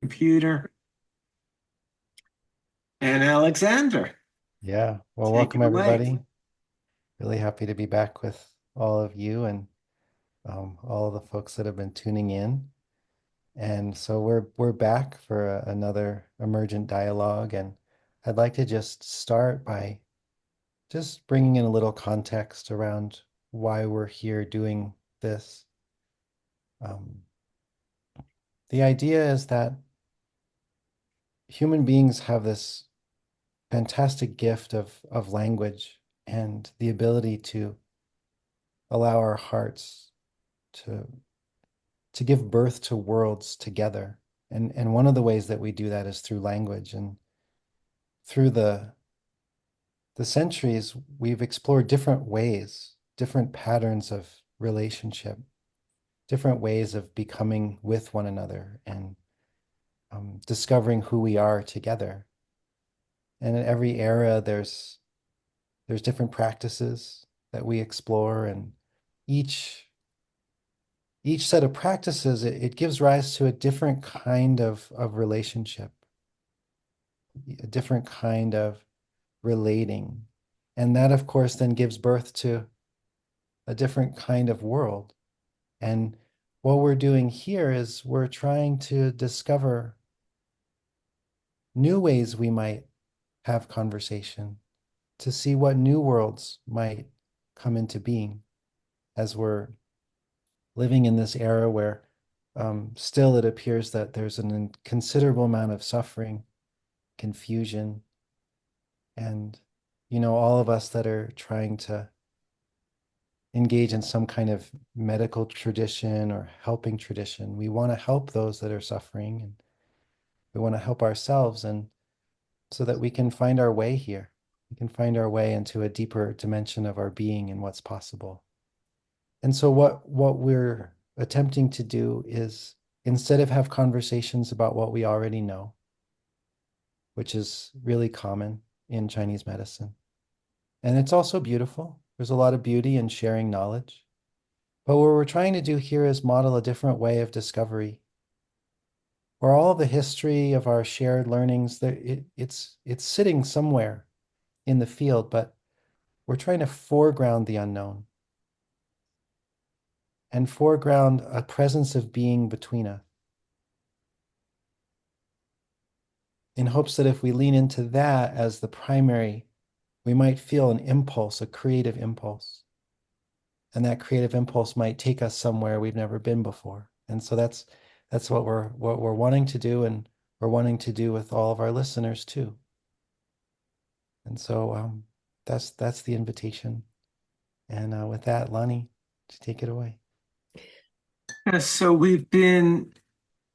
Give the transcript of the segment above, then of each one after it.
computer. And Alexander, Yeah. Well, take welcome it away. everybody. Really happy to be back with all of you and all the folks that have been tuning in. And so we're back for another emergent dialogue, and I'd like to just start by just bringing in a little context around why we're here doing this. Um, the idea is that human beings have this fantastic gift of language and the ability to allow our hearts to to give birth to worlds together. And one of the ways that we do that is through language. And through the centuries, we've explored different ways, different patterns of relationship, different ways of becoming with one another and discovering who we are together. And in every era, there's different practices that we explore, and each each set of practices, it gives rise to a different kind of relationship, a different kind of relating. And that, of course, then gives birth to a different kind of world. And what we're doing here is we're trying to discover new ways we might have conversation, to see what new worlds might come into being as we're living in this era where still it appears that there's an considerable amount of suffering, confusion, and all of us that are trying to engage in some kind of medical tradition or helping tradition, we want to help those that are suffering, and we want to help ourselves, and so that we can find our way here. We can find our way into a deeper dimension of our being and what's possible. And so what we're attempting to do is, instead of have conversations about what we already know, which is really common in Chinese medicine. And it's also beautiful. There's a lot of beauty in sharing knowledge. But what we're trying to do here is model a different way of discovery, where all the history of our shared learnings, it's sitting somewhere in the field, but we're trying to foreground the unknown and foreground a presence of being between us, in hopes that if we lean into that as the primary, we might feel an impulse, a creative impulse. And that creative impulse might take us somewhere we've never been before. And so that's what we're wanting to do, and we're wanting to do with all of our listeners too. And so that's the invitation. And with that, Lonny, take it away. So we've been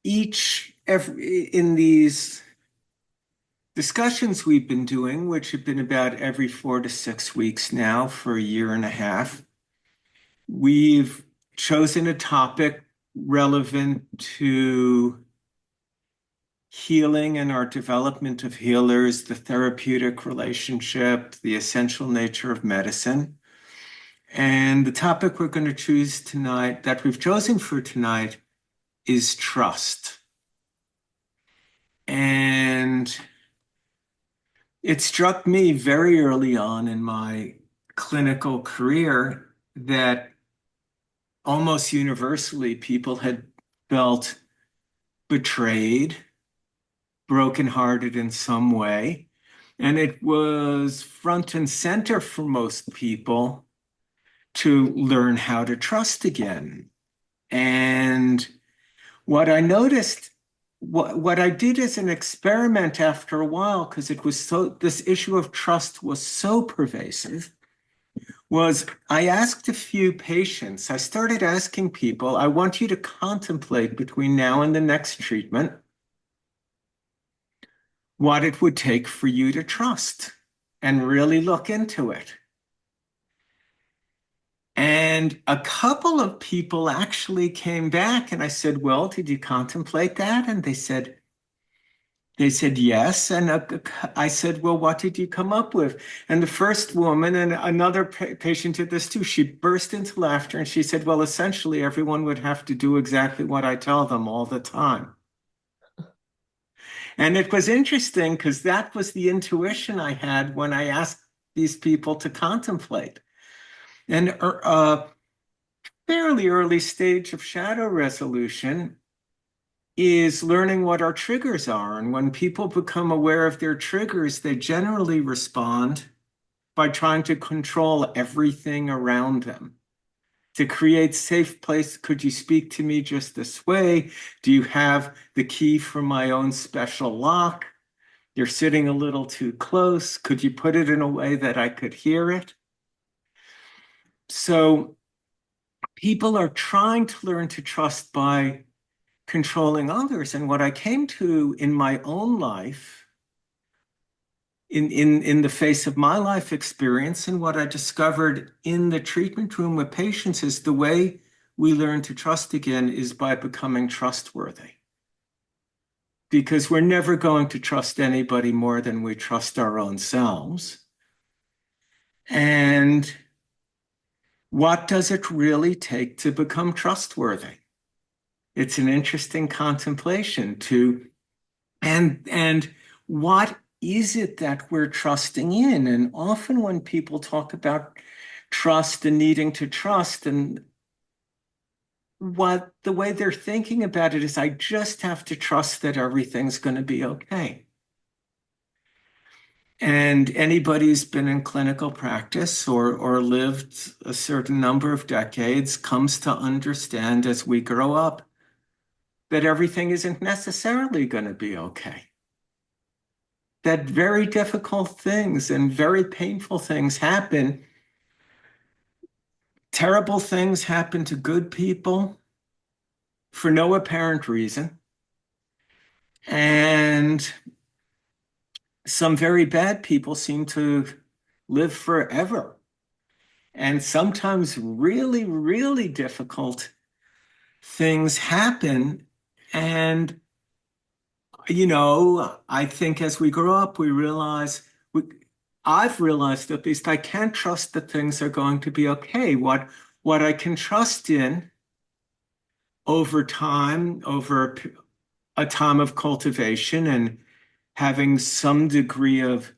in these discussions we've been doing, which have been about every 4 to 6 weeks now for a year and a half. We've chosen a topic relevant to healing and our development of healers, the therapeutic relationship, the essential nature of medicine. And the topic we're going to choose tonight, that we've chosen for tonight, is trust. And it struck me very early on in my clinical career that almost universally people had felt betrayed, brokenhearted in some way. And it was front and center for most people to learn how to trust again. And what I noticed, what I did as an experiment after a while, because this issue of trust was so pervasive, was I asked a few patients, I started asking people, I want you to contemplate between now and the next treatment what it would take for you to trust and really look into it. And a couple of people actually came back and I said, well, did you contemplate that? And they said yes. And I said, well, what did you come up with? And the first woman, and another patient did this too, she burst into laughter and she said, well, essentially everyone would have to do exactly what I tell them all the time. And it was interesting because that was the intuition I had when I asked these people to contemplate. And a fairly early stage of shadow resolution is learning what our triggers are. And when people become aware of their triggers, they generally respond by trying to control everything around them. To create safe place, could you speak to me just this way? Do you have the key for my own special lock? You're sitting a little too close. Could you put it in a way that I could hear it? So people are trying to learn to trust by controlling others. And what I came to in my own life, in the face of my life experience, and what I discovered in the treatment room with patients, is the way we learn to trust again is by becoming trustworthy. Because we're never going to trust anybody more than we trust our own selves. And what does it really take to become trustworthy? It's an interesting contemplation to, and what is it that we're trusting in? And often when people talk about trust and needing to trust, and what the way they're thinking about it is, I just have to trust that everything's going to be okay. And anybody who's been in clinical practice or lived a certain number of decades comes to understand as we grow up that everything isn't necessarily going to be okay. That very difficult things and very painful things happen. Terrible things happen to good people for no apparent reason. And some very bad people seem to live forever. And sometimes really, really difficult things happen. And, I think as we grow up, we realize, I've realized at least I can't trust that things are going to be okay. What I can trust in over time, over a time of cultivation and having some degree of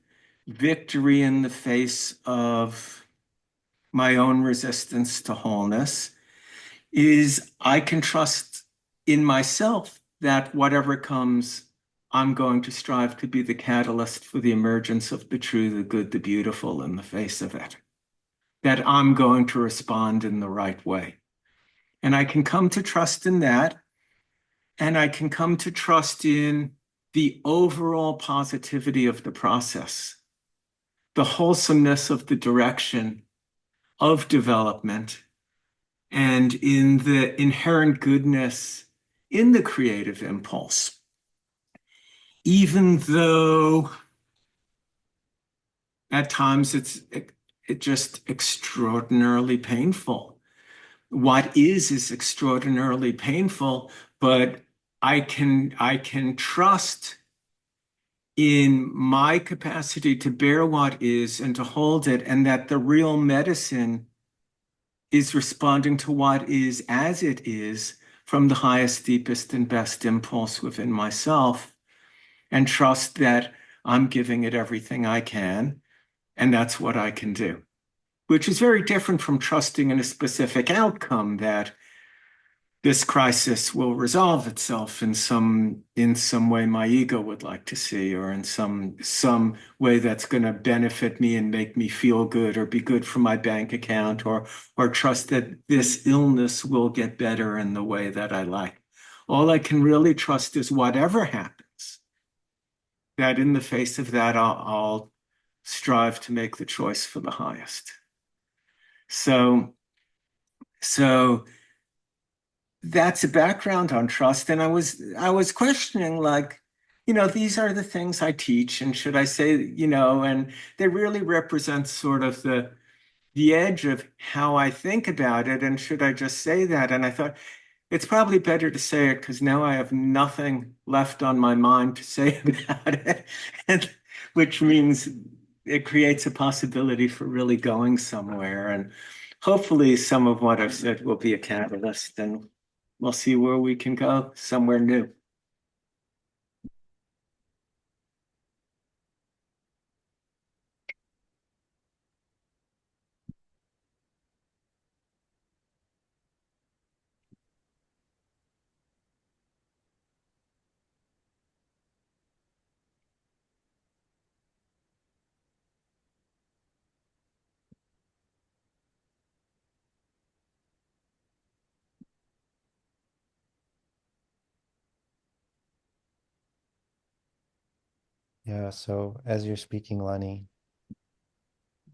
victory in the face of my own resistance to wholeness, is I can trust in myself that whatever comes, I'm going to strive to be the catalyst for the emergence of the true, the good, the beautiful in the face of it. That I'm going to respond in the right way. And I can come to trust in that. And I can come to trust in the overall positivity of the process, the wholesomeness of the direction of development, and in the inherent goodness in the creative impulse. Even though at times it's just extraordinarily painful. What is extraordinarily painful, but I can trust in my capacity to bear what is and to hold it, and that the real medicine is responding to what is as it is from the highest, deepest, and best impulse within myself, and trust that I'm giving it everything I can, and that's what I can do, which is very different from trusting in a specific outcome that this crisis will resolve itself in some way my ego would like to see, or in some way that's going to benefit me and make me feel good or be good for my bank account, or trust that this illness will get better in the way that I like. All I can really trust is whatever happens, that in the face of that, I'll strive to make the choice for the highest. So that's a background on trust. And I was questioning, like, these are the things I teach, and should I say, and they really represent sort of the edge of how I think about it. And should I just say that? And I thought it's probably better to say it, because now I have nothing left on my mind to say about it, and which means it creates a possibility for really going somewhere. And hopefully some of what I've said will be a catalyst, and we'll see where we can go, somewhere new. Yeah, so as you're speaking, Lonnie,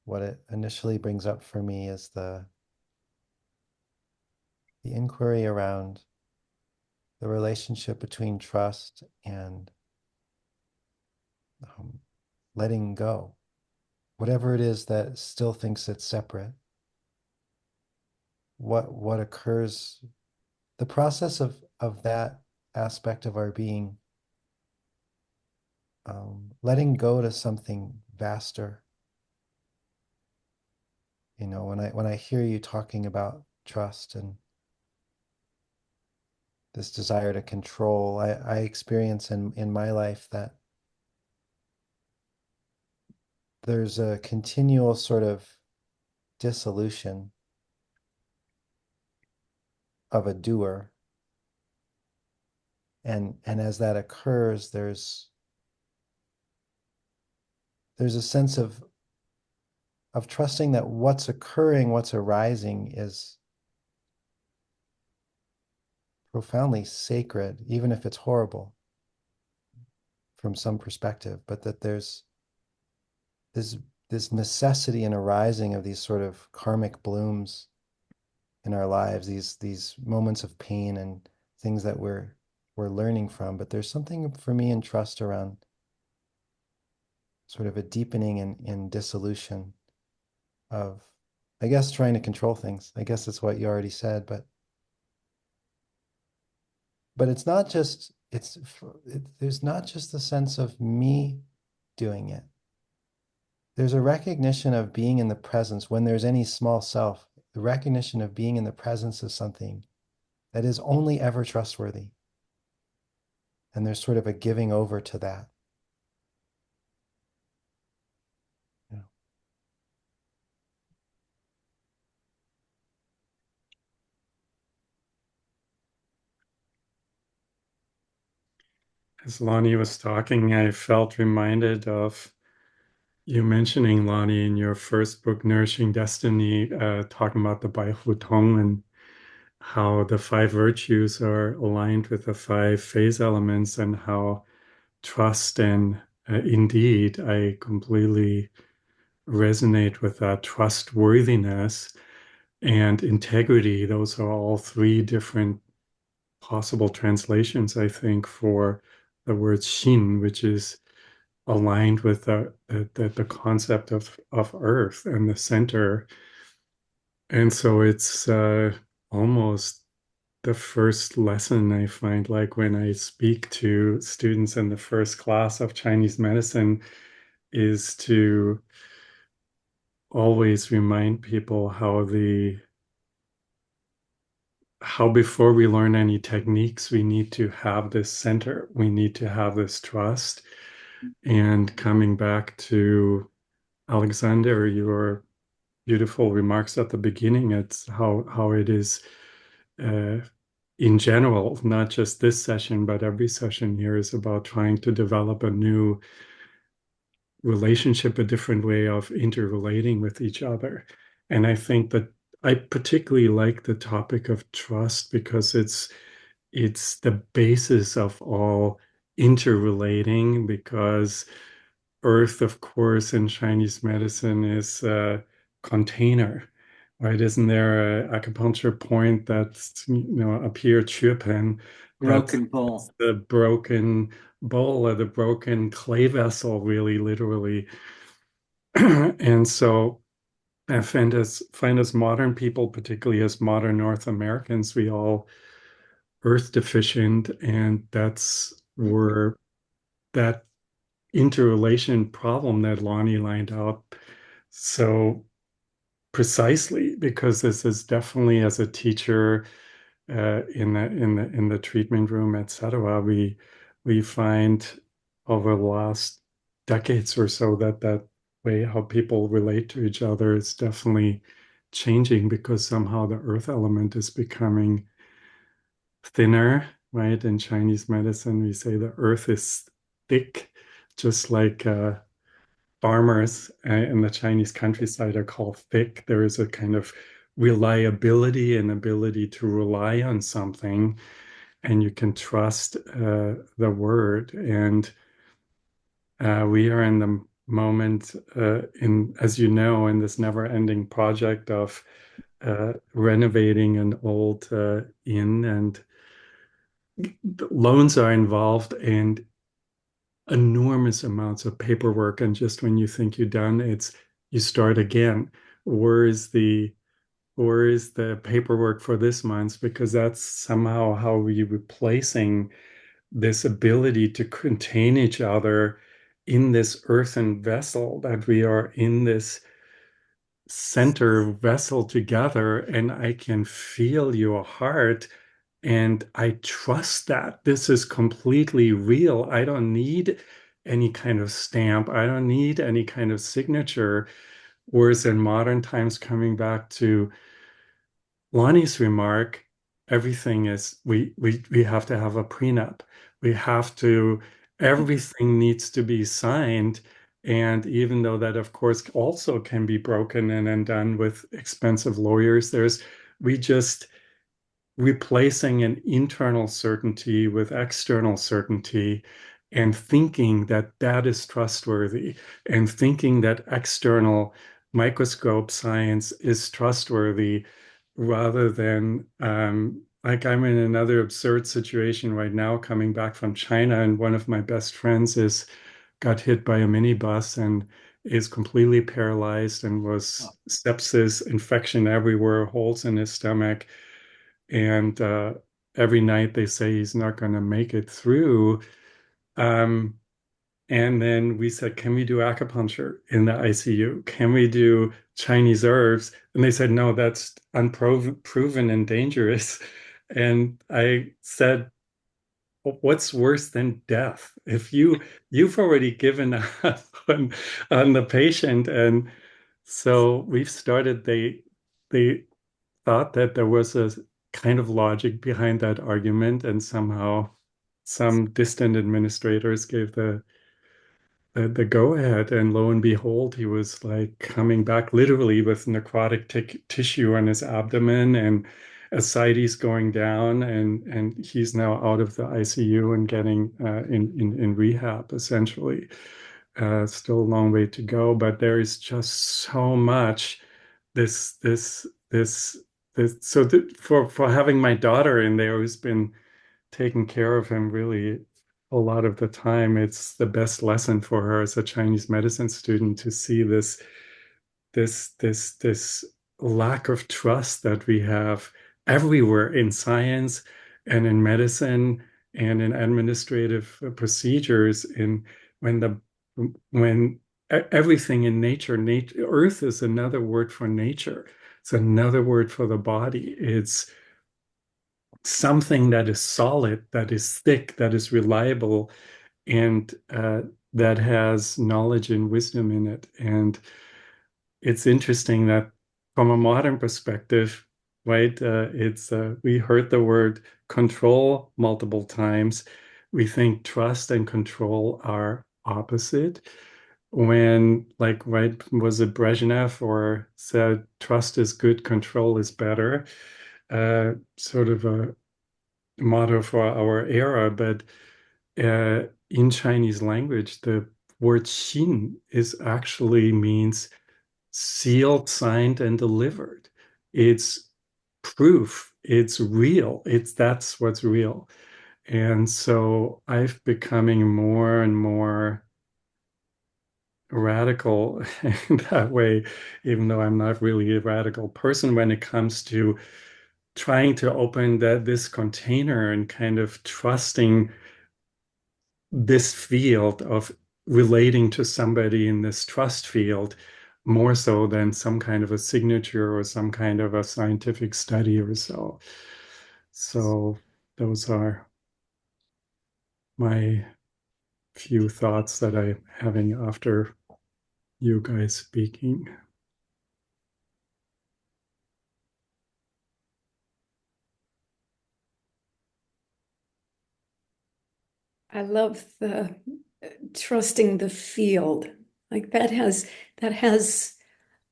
what it initially brings up for me is the inquiry around the relationship between trust and um, letting go, whatever it is that still thinks it's separate. What occurs, the process of that aspect of our being, letting go to something vaster. You know, when I hear you talking about trust and this desire to control, I experience in my life that there's a continual sort of dissolution of a doer. And as that occurs, there's a sense of trusting that what's occurring, what's arising is profoundly sacred, even if it's horrible from some perspective, but that there's this this necessity and arising of these sort of karmic blooms in our lives, these moments of pain and things that we're learning from. But there's something for me in trust around sort of a deepening in dissolution of, I guess, trying to control things. I guess it's what you already said, but it's not just there's not just the sense of me doing it. There's a recognition of being in the presence when there's any small self, the recognition of being in the presence of something that is only ever trustworthy. And there's sort of a giving over to that. Yeah. As Lonnie was talking, I felt reminded of you mentioning, Lonnie, in your first book, Nourishing Destiny, talking about the Bai Hu Tong and how the five virtues are aligned with the five phase elements, and how trust and indeed, I completely resonate with that trustworthiness and integrity. Those are all three different possible translations, I think, for the word Shin, which is aligned with the concept of Earth and the center. And so it's almost the first lesson I find, like when I speak to students in the first class of Chinese medicine, is to always remind people how before we learn any techniques, we need to have this center, we need to have this trust. And coming back to Alexander, your beautiful remarks at the beginning, it's how it is uh, in general, not just this session, but every session here is about trying to develop a new relationship, a different way of interrelating with each other. And I think that I particularly like the topic of trust because it's the basis of all interrelating, because Earth, of course, in Chinese medicine is a container, right? Isn't there a acupuncture point that's, up here, Chupin, that's Broken bowl. the broken bowl or the broken clay vessel, really, literally. And so I find as modern people, particularly as modern North Americans, we all earth deficient, and that's where that interrelation problem that Lonnie lined out so precisely, because this is definitely, as a teacher in the treatment room, etc., we find over the last decades or so that way how people relate to each other is definitely changing, because somehow the earth element is becoming thinner, right? In Chinese medicine, we say the earth is thick, just like farmers in the Chinese countryside are called thick. There is a kind of reliability and ability to rely on something, and you can trust the word. And We are in the moment, as you know, in this never-ending project of renovating an old inn, and loans are involved and enormous amounts of paperwork. And just when you think you're done, you start again. Where is the paperwork for this month? Because that's somehow how we're replacing this ability to contain each other in this earthen vessel, that we are in this center vessel together, and I can feel your heart, and I trust that this is completely real. I don't need any kind of stamp. I don't need any kind of signature. Whereas in modern times, coming back to Lonnie's remark, everything is we have to have a prenup. We have to Everything needs to be signed. And even though that, of course, also can be broken and undone with expensive lawyers, we just replacing an internal certainty with external certainty, and thinking that that is trustworthy, and thinking that external microscope science is trustworthy, rather than like, I'm in another absurd situation right now coming back from China, and one of my best friends is got hit by a minibus and is completely paralyzed, and was sepsis, infection everywhere, holes in his stomach, and every night they say he's not going to make it through. Um, and then we said, can we do acupuncture in the ICU? Can we do Chinese herbs? And they said, no, that's unproven and dangerous. And I said, what's worse than death? If you've already given up on the patient. And so we've started, they thought that there was a kind of logic behind that argument, and somehow some distant administrators gave the go ahead, and lo and behold, he was like coming back literally with necrotic tissue on his abdomen, and ascites going down, and he's now out of the ICU and getting in rehab essentially. Still a long way to go, but there is just so much this this this so for having my daughter in there who's been taking care of him really a lot of the time, it's the best lesson for her as a Chinese medicine student to see this lack of trust that we have everywhere in science and in medicine and in administrative procedures. In when everything in nature, earth is another word for nature. It's another word for the body. It's something that is solid, that is thick, that is reliable, and that has knowledge and wisdom in it. And it's interesting that from a modern perspective, right, it's we heard the word control multiple times. We think trust and control are opposite. When, like, right, was it Brezhnev or said trust is good, control is better, sort of a motto for our era. But in Chinese language, the word xin is actually means sealed, signed, and delivered. It's proof. It's real. That's what's real. And so I've becoming more and more radical in that way, even though I'm not really a radical person when it comes to trying to open this container and kind of trusting this field of relating to somebody in this trust field more so than some kind of a signature or some kind of a scientific study or so. So those are my few thoughts that I'm having after you guys speaking. I love the trusting the field. Like that has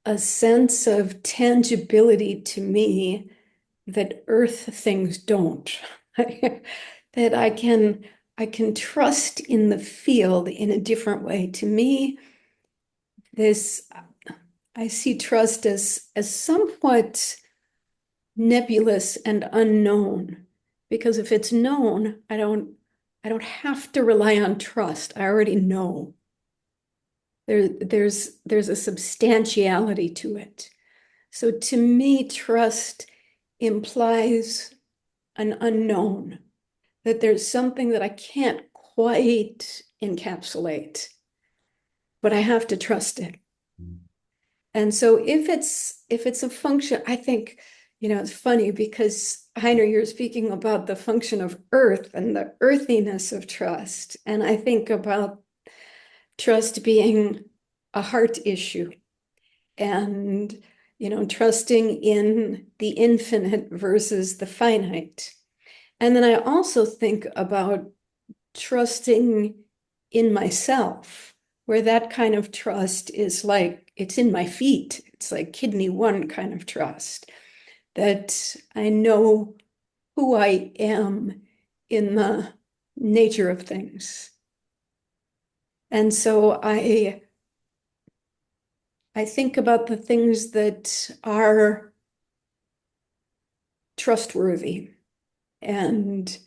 a sense of tangibility to me that earth things don't. That I can trust in the field in a different way. To me, I see trust as somewhat nebulous and unknown, because if it's known, I don't have to rely on trust. I already know. There's a substantiality to it. So to me, trust implies an unknown, that there's something that I can't quite encapsulate, but I have to trust it. And so if it's a function, I think, it's funny because Heiner, you're speaking about the function of earth and the earthiness of trust. And I think about trust being a heart issue and, trusting in the infinite versus the finite. And then I also think about trusting in myself, where that kind of trust is like, it's in my feet. It's like kidney one kind of trust, that I know who I am in the nature of things. And so I think about the things that are trustworthy. And,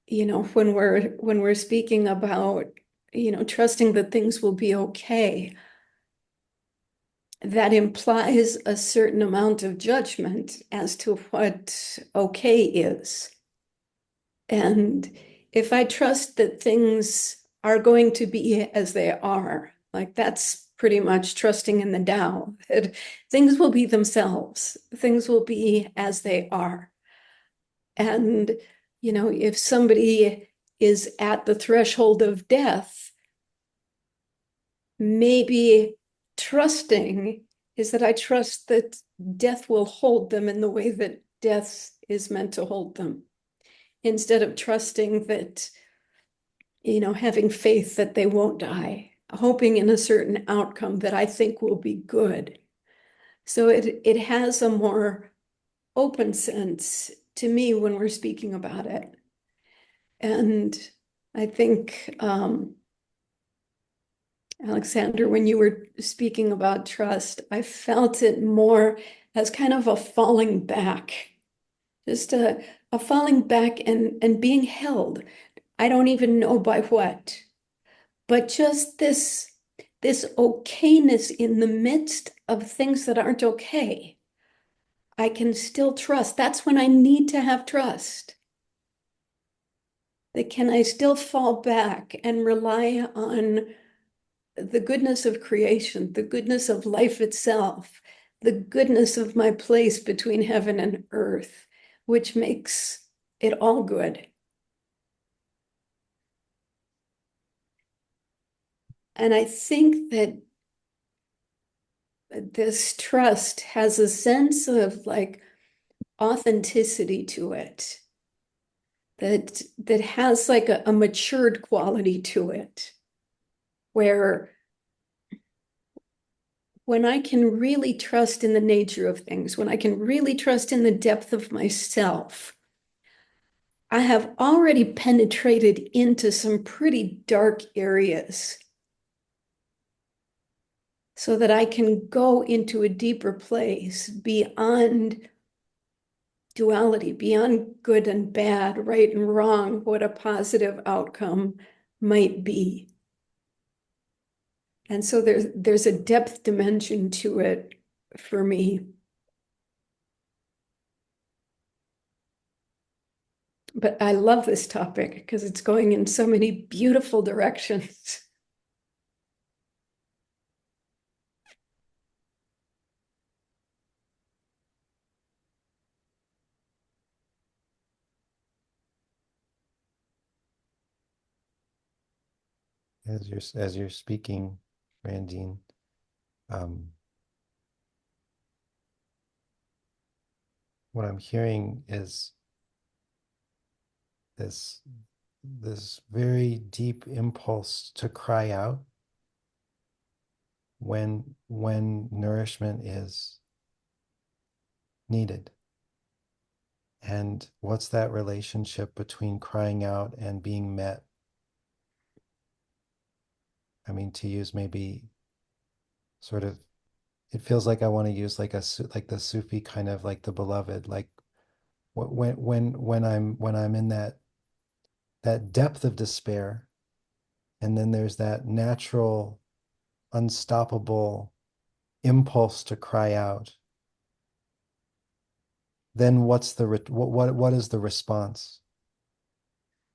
when we're speaking about, trusting that things will be okay, that implies a certain amount of judgment as to what okay is. And if I trust that things are going to be as they are, like that's pretty much trusting in the Tao, that things will be themselves, things will be as they are. And, if somebody is at the threshold of death, maybe trusting is that I trust that death will hold them in the way that death is meant to hold them, instead of trusting that, having faith that they won't die, hoping in a certain outcome that I think will be good. So it has a more open sense to me when we're speaking about it. And I think, Alexander, when you were speaking about trust, I felt it more as kind of a falling back, just a falling back and being held. I don't even know by what, but just this okayness in the midst of things that aren't okay. I can still trust. That's when I need to have trust. That can I still fall back and rely on the goodness of creation, the goodness of life itself, the goodness of my place between heaven and earth, which makes it all good. And I think that this trust has a sense of like authenticity to it, that has like a matured quality to it, where when I can really trust in the nature of things, when I can really trust in the depth of myself, I have already penetrated into some pretty dark areas so that I can go into a deeper place beyond duality, beyond good and bad, right and wrong, what a positive outcome might be. And so there's a depth dimension to it for me. But I love this topic because it's going in so many beautiful directions. As you're speaking, Randine, what I'm hearing is this very deep impulse to cry out when nourishment is needed. And what's that relationship between crying out and being met? I mean, to use maybe sort of, it feels like I want to use like like the Sufi kind of like the beloved, like when I'm in that depth of despair, and then there's that natural, unstoppable impulse to cry out. Then what's the what is the response?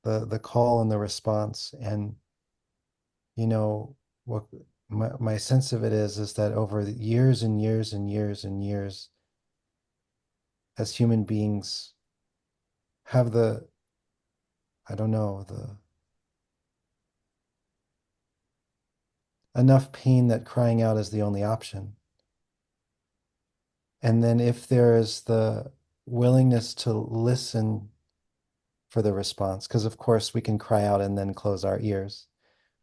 The call and the response. And you know what my sense of it is that over the years and years and years and years, as human beings have the, I don't know, the enough pain that crying out is the only option. And then if there is the willingness to listen for the response, because of course we can cry out and then close our ears.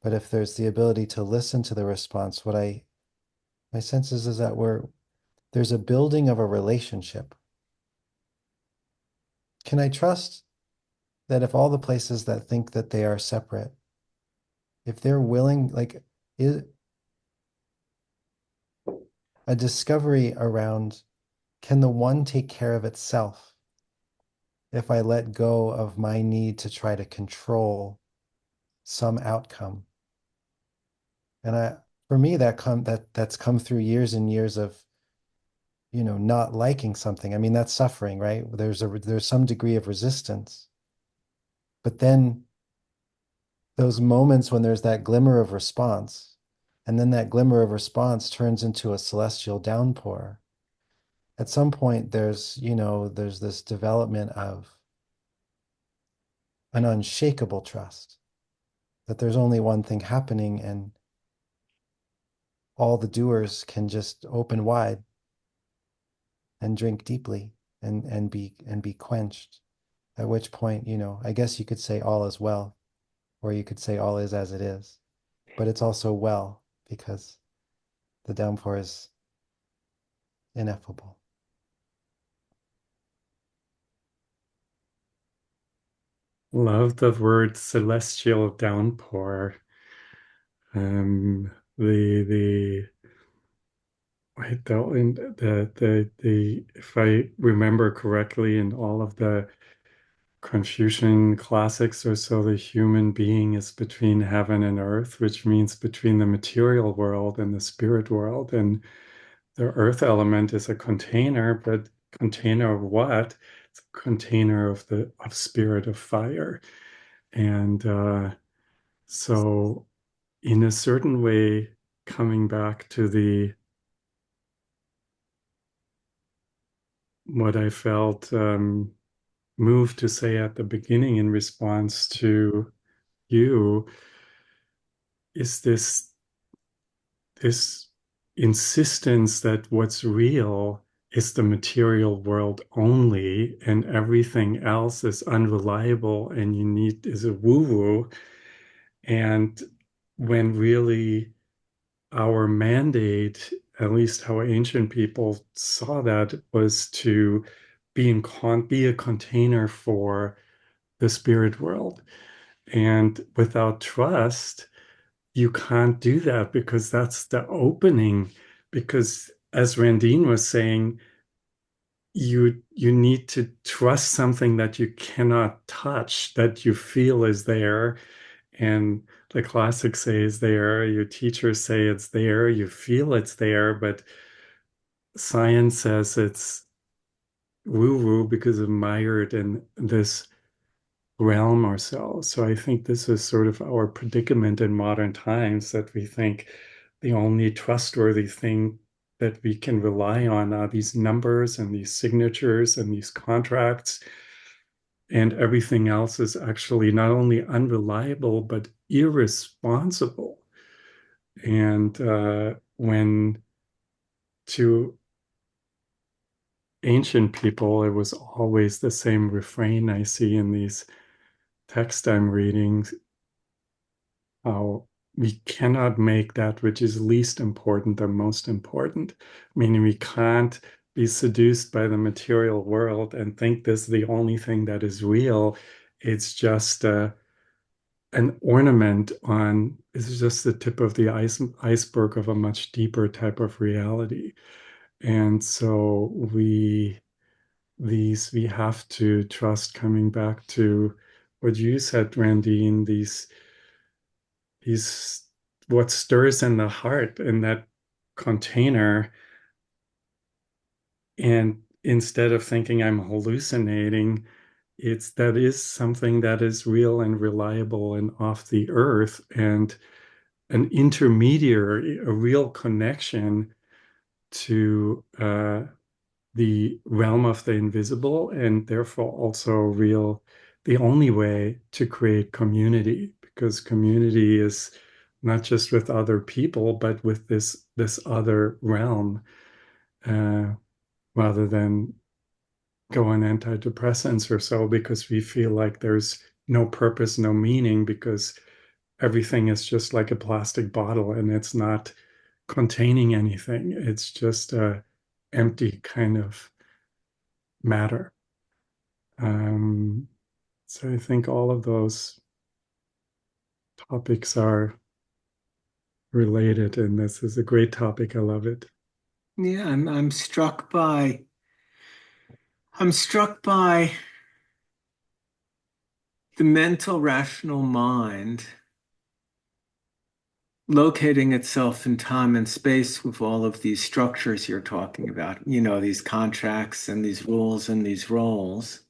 But if there's the ability to listen to the response, my sense is that there's a building of a relationship. Can I trust that if all the places that think that they are separate, if they're willing, like a discovery around, can the one take care of itself if I let go of my need to try to control some outcome? And for me, that's come through years and years of, not liking something. I mean, that's suffering, right? There's some degree of resistance. But then those moments when there's that glimmer of response, and then that glimmer of response turns into a celestial downpour. At some point, there's this development of an unshakable trust that there's only one thing happening, and all the doers can just open wide and drink deeply and be quenched. At which point, I guess you could say all is well, or you could say all is as it is. But it's also well because the downpour is ineffable. Love the word celestial downpour. The right though, in the if I remember correctly, in all of the Confucian classics or so, the human being is between heaven and earth, which means between the material world and the spirit world. And the earth element is a container, but container of what? It's a container of of spirit of fire. And so in a certain way, coming back to what I felt moved to say at the beginning in response to you, is this insistence that what's real is the material world only, and everything else is unreliable and is a woo-woo. And when really our mandate, at least how ancient people saw that, was to be a container for the spirit world. And without trust, you can't do that, because that's the opening. Because as Randine was saying, you need to trust something that you cannot touch, that you feel is there. And the classics say is there, your teachers say it's there, you feel it's there, but science says it's woo-woo because of mired in this realm ourselves. So I think this is sort of our predicament in modern times, that we think the only trustworthy thing that we can rely on are these numbers and these signatures and these contracts. And everything else is actually not only unreliable, but irresponsible. And when to ancient people, it was always the same refrain I see in these texts I'm reading, how we cannot make that which is least important the most important, meaning we can't be seduced by the material world and think this is the only thing that is real. It's just an ornament on, it's just the tip of the iceberg of a much deeper type of reality. And so we have to trust, coming back to what you said, Randine, these what stirs in the heart in that container. And instead of thinking I'm hallucinating, that is something that is real and reliable and off the earth, and an intermediary, a real connection to the realm of the invisible, and therefore also real, the only way to create community, because community is not just with other people, but with this other realm, uh, rather than go on antidepressants or so, because we feel like there's no purpose, no meaning, because everything is just like a plastic bottle and it's not containing anything. It's just a empty kind of matter. So I think all of those topics are related, and this is a great topic. I love it. Yeah, I'm struck by the mental rational mind locating itself in time and space with all of these structures you're talking about, these contracts and these rules and these roles,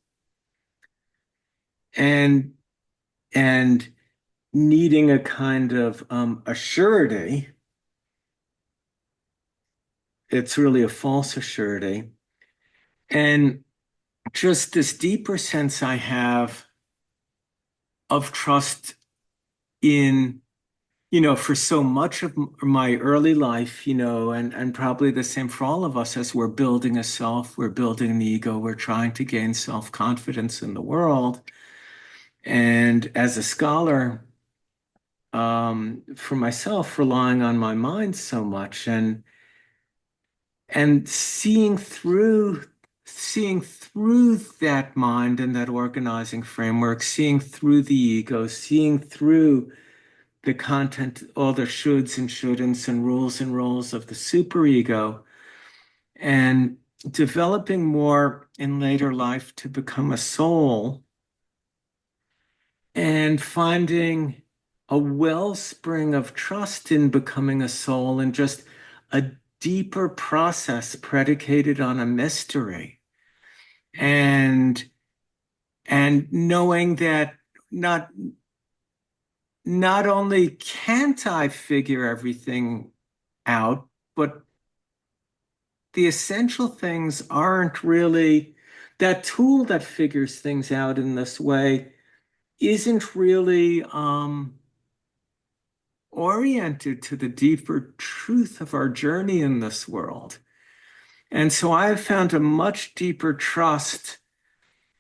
and and needing a kind of a surety. It's really a false surety. And just this deeper sense I have of trust in, for so much of my early life, and probably the same for all of us as we're building a self, we're building an ego, we're trying to gain self-confidence in the world. And as a scholar, for myself, relying on my mind so much and seeing through that mind and that organizing framework, seeing through the ego, seeing through the content, all the shoulds and shouldn'ts and rules and roles of the superego, and developing more in later life to become a soul, and finding a wellspring of trust in becoming a soul, and just a deeper process predicated on a mystery, and knowing that not only can't I figure everything out, but the essential things aren't really, that tool that figures things out in this way isn't really oriented to the deeper truth of our journey in this world. And so I have found a much deeper trust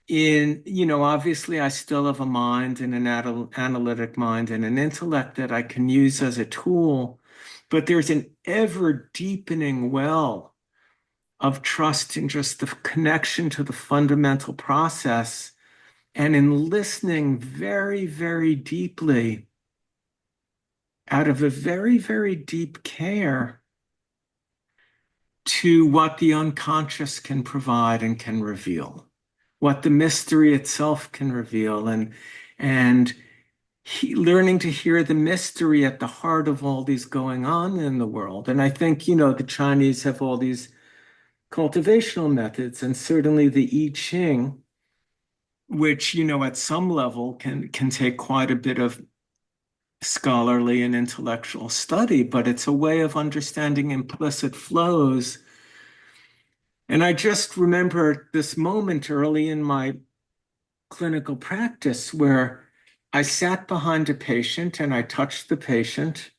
in, obviously I still have a mind and an analytic mind and an intellect that I can use as a tool, but there's an ever deepening well of trust in just the connection to the fundamental process, and in listening very, very deeply out of a very, very deep care to what the unconscious can provide and can reveal, what the mystery itself can reveal, and learning to hear the mystery at the heart of all these going on in the world. And I think, the Chinese have all these cultivational methods, and certainly the I Ching, which, at some level can take quite a bit of scholarly and intellectual study, but it's a way of understanding implicit flows. And I just remember this moment early in my clinical practice where I sat behind a patient and I touched the patient.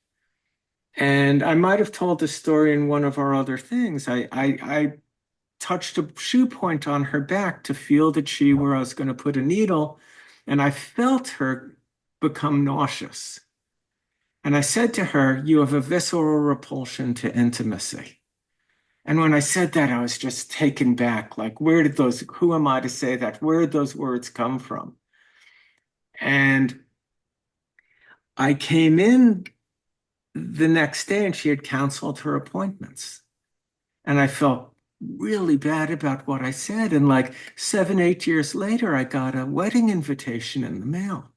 And I might have told the story in one of our other things. I touched a shoe point on her back to feel the chi where I was going to put a needle, and I felt her become nauseous. And I said to her, "You have a visceral repulsion to intimacy." And when I said that, I was just taken back. Like, who am I to say that? Where did those words come from? And I came in the next day and she had canceled her appointments. And I felt really bad about what I said. And like 7, 8 years later, I got a wedding invitation in the mail.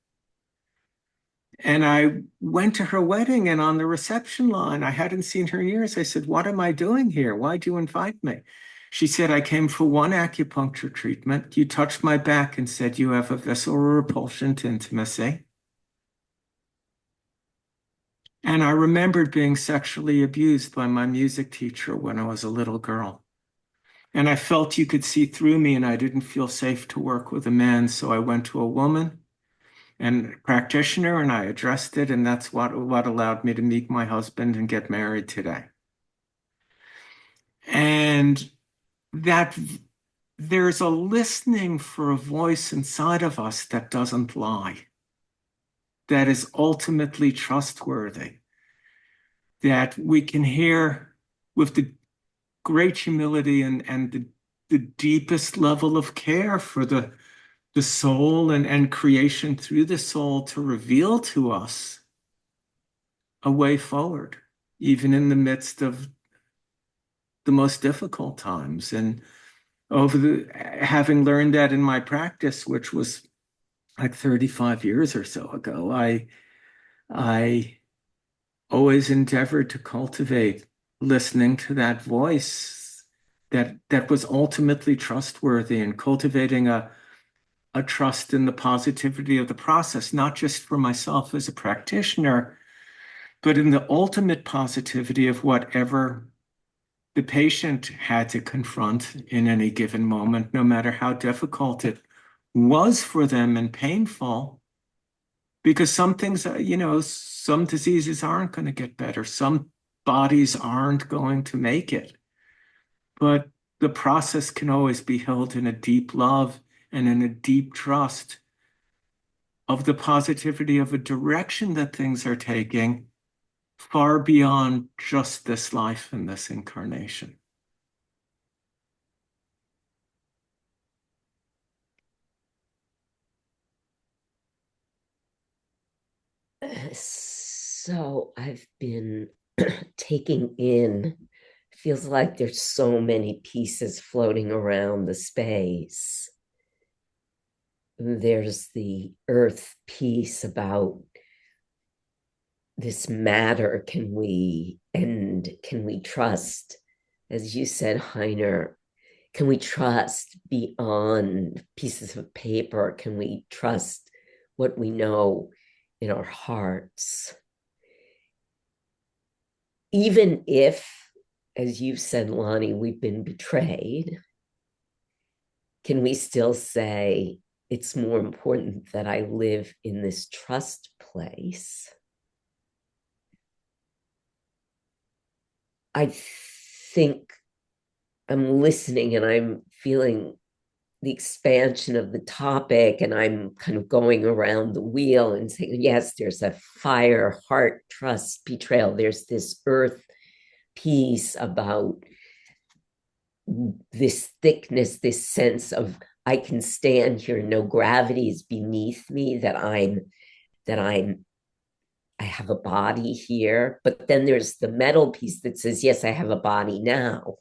And I went to her wedding, and on the reception line, I hadn't seen her in years. I said, "What am I doing here? Why'd you invite me?" She said, "I came for one acupuncture treatment. You touched my back and said you have a visceral repulsion to intimacy." And I remembered being sexually abused by my music teacher when I was a little girl. And I felt you could see through me, and I didn't feel safe to work with a man. So I went to a woman and practitioner, and I addressed it, and that's what allowed me to meet my husband and get married today. And that there's a listening for a voice inside of us that doesn't lie, that is ultimately trustworthy, that we can hear with the great humility and the deepest level of care for the soul and creation through the soul to reveal to us a way forward, even in the midst of the most difficult times. And having learned that in my practice, which was like 35 years or so ago, I always endeavored to cultivate listening to that voice that was ultimately trustworthy, and cultivating a trust in the positivity of the process, not just for myself as a practitioner, but in the ultimate positivity of whatever the patient had to confront in any given moment, no matter how difficult it was for them and painful. Because some things, some diseases aren't going to get better. Some bodies aren't going to make it. But the process can always be held in a deep love and in a deep trust of the positivity of a direction that things are taking far beyond just this life and this incarnation. So I've been taking in, feels like there's so many pieces floating around the space. There's the earth piece about this matter. Can we trust, as you said, Heiner, can we trust beyond pieces of paper? Can we trust what we know in our hearts? Even if, as you've said, Lonny, we've been betrayed, can we still say it's more important that I live in this trust place? I think I'm listening and I'm feeling the expansion of the topic, and I'm kind of going around the wheel and saying, yes, there's a fire, heart, trust, betrayal. There's this earth piece about this thickness, this sense of I can stand here, no gravity is beneath me, that I have a body here. But then there's the metal piece that says, yes, I have a body now.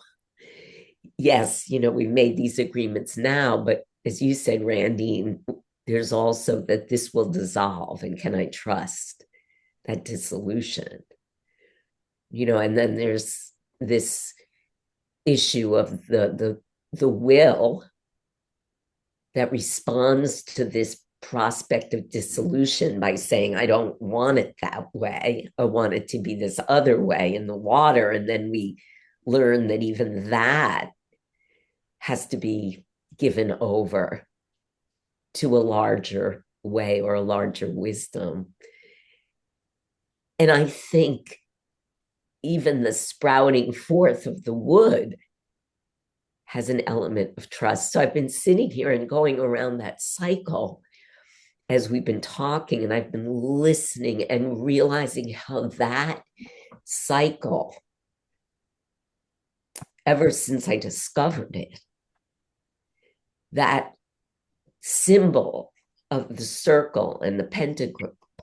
Yes, we've made these agreements now, but as you said, Randine, there's also that this will dissolve, and can I trust that dissolution? And then there's this issue of the will that responds to this prospect of dissolution by saying, I don't want it that way. I want it to be this other way in the water. And then we learn that even that has to be given over to a larger way or a larger wisdom. And I think even the sprouting forth of the wood has an element of trust. So I've been sitting here and going around that cycle as we've been talking, and I've been listening and realizing how that cycle ever since I discovered it, that symbol of the circle and the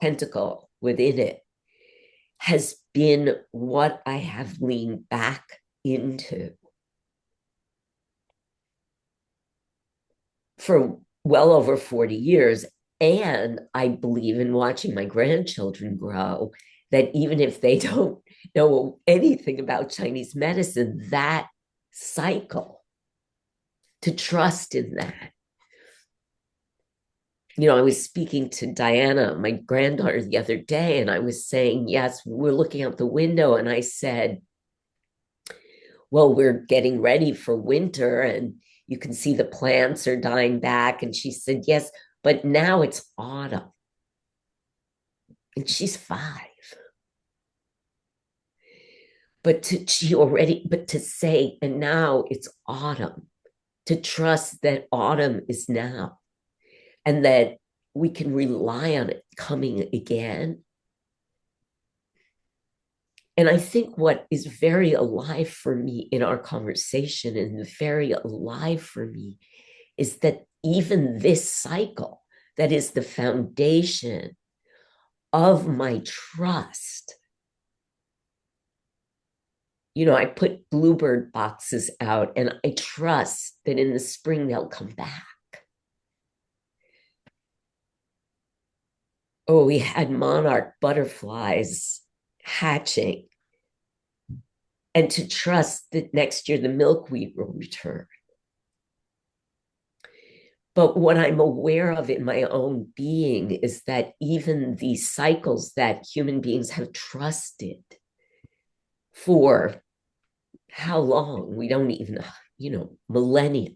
pentacle within it has been what I have leaned back into for well over 40 years. And I believe in watching my grandchildren grow, that even if they don't know anything about Chinese medicine, that cycle, to trust in that. You know, I was speaking to Diana, my granddaughter, the other day, and I was saying, yes, we're looking out the window. And I said, well, we're getting ready for winter and you can see the plants are dying back. And she said, yes, but now it's autumn. And she's 5. But to say, and now it's autumn, to trust that autumn is now and that we can rely on it coming again. And I think what is very alive for me in our conversation and very alive for me is that even this cycle, that is the foundation of my trust. You know, I put bluebird boxes out and I trust that in the spring they'll come back. Oh, we had monarch butterflies hatching. And to trust that next year the milkweed will return. But what I'm aware of in my own being is that even these cycles that human beings have trusted for how long? We don't even, millennia,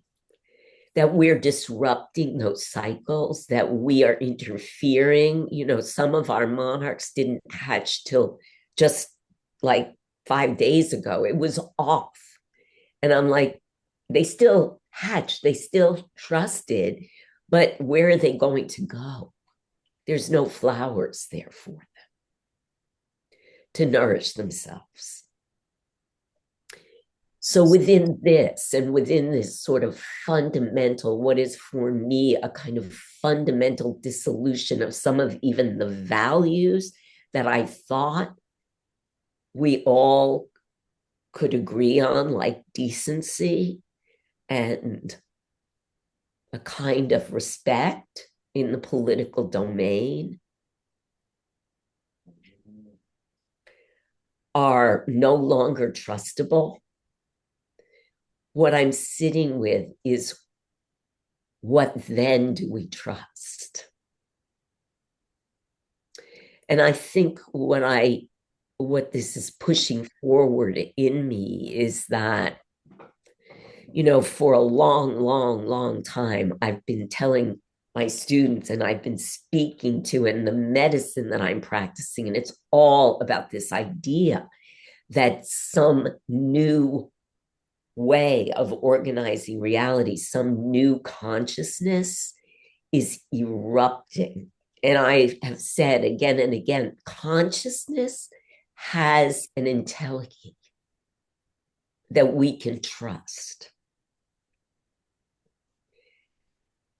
that we're disrupting those cycles, that we are interfering. You know, some of our monarchs didn't hatch till just like 5 days ago. It was off. And I'm like, they still hatched, they still trusted, but where are they going to go? There's no flowers there for them to nourish themselves. So within this and within this sort of fundamental, what is for me a kind of fundamental dissolution of some of even the values that I thought we all could agree on, like decency and a kind of respect in the political domain, are no longer trustable. What I'm sitting with is, what then do we trust? And I think what this is pushing forward in me is that, you know, for a long, long, long time, I've been telling my students and I've been speaking to in the medicine that I'm practicing, and it's all about this idea that some new way of organizing reality, some new consciousness is erupting. And I have said again and again, consciousness has an intelligence that we can trust.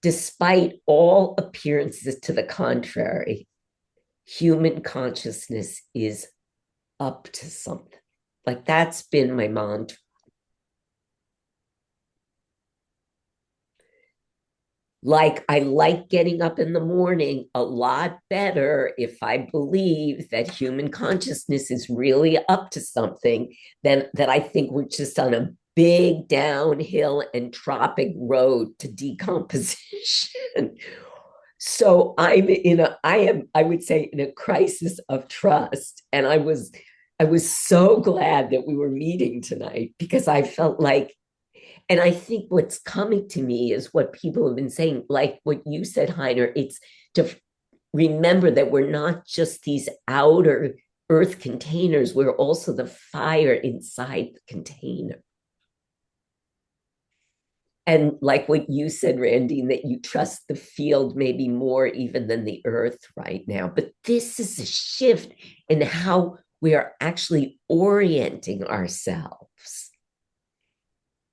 Despite all appearances to the contrary, human consciousness is up to something. Like, that's been my mantra. Like, I like getting up in the morning a lot better if I believe that human consciousness is really up to something than that I think we're just on a big downhill entropic road to decomposition. So I would say, in a crisis of trust. And I was so glad that we were meeting tonight, because I felt like, and I think what's coming to me is what people have been saying, like what you said, Heiner, it's to remember that we're not just these outer earth containers, we're also the fire inside the container. And like what you said, Randine, that you trust the field maybe more even than the earth right now. But this is a shift in how we are actually orienting ourselves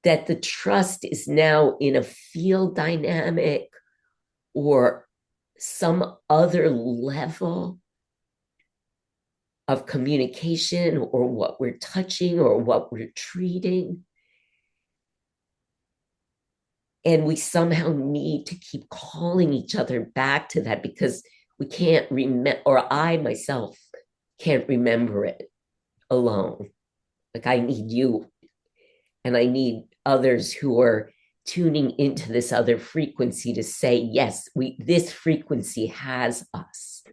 that the trust is now in a field dynamic or some other level of communication, or what we're touching or what we're treating. And we somehow need to keep calling each other back to that, because we can't remember, or I myself can't remember it alone. Like, I need you, and I need others who are tuning into this other frequency to say, yes, this frequency has us.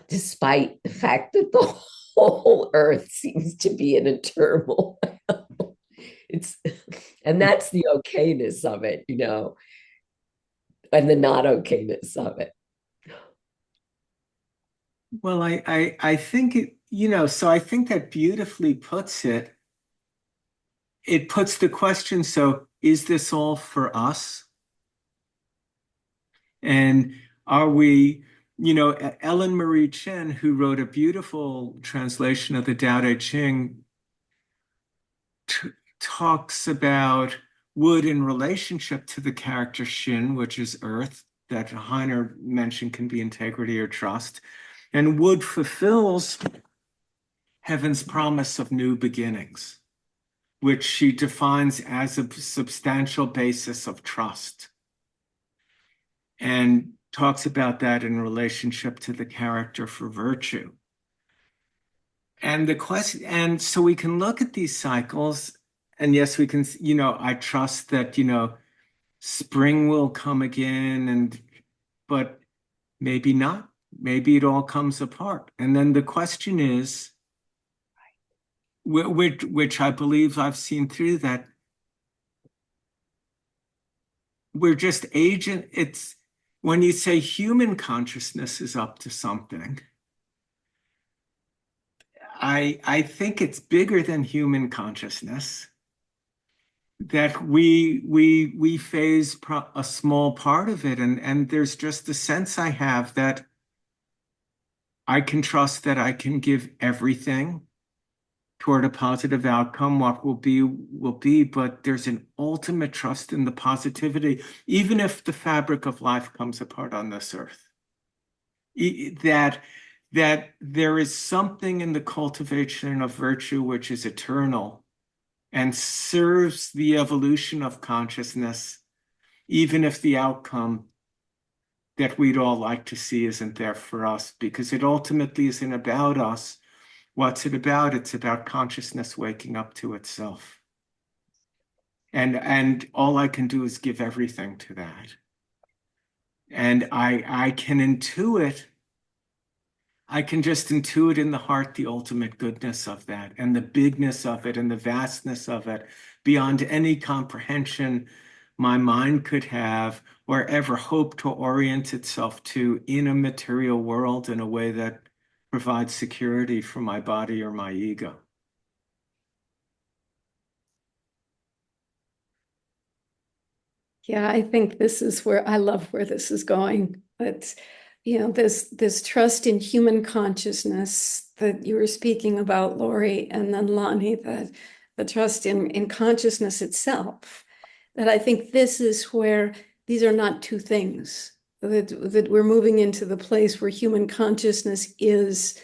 Despite the fact that the whole earth seems to be in a turmoil. And that's the okayness of it, and the not okayness of it. Well, I think so I think that beautifully puts it. It puts the question, so is this all for us? And are we, Ellen Marie Chen, who wrote a beautiful translation of the Tao Te Ching, talks about wood in relationship to the character Shin, which is earth, that Heiner mentioned can be integrity or trust. And wood fulfills heaven's promise of new beginnings, which she defines as a substantial basis of trust, and talks about that in relationship to the character for virtue. And the question, and so we can look at these cycles, and yes, we can, I trust that, spring will come again, but maybe not. Maybe it all comes apart. And then the question is, which I believe I've seen through that, we're just agent. It's when you say human consciousness is up to something, I think it's bigger than human consciousness, that we phase a small part of it, and there's just a sense I have that I can trust that I can give everything toward a positive outcome. What will be, but there's an ultimate trust in the positivity, even if the fabric of life comes apart on this earth. That there is something in the cultivation of virtue which is eternal and serves the evolution of consciousness, even if the outcome that we'd all like to see isn't there for us, because it ultimately isn't about us. What's it about? It's about consciousness waking up to itself. And all I can do is give everything to that. And I can intuit, I can just intuit in the heart the ultimate goodness of that, and the bigness of it, and the vastness of it, beyond any comprehension my mind could have or ever hope to orient itself to in a material world in a way that provides security for my body or my ego. Yeah, I think this is where I love where this is going. But this trust in human consciousness that you were speaking about, Lorie, and then Lonny, the trust in consciousness itself. That I think this is where these are not two things. That we're moving into the place where human consciousness is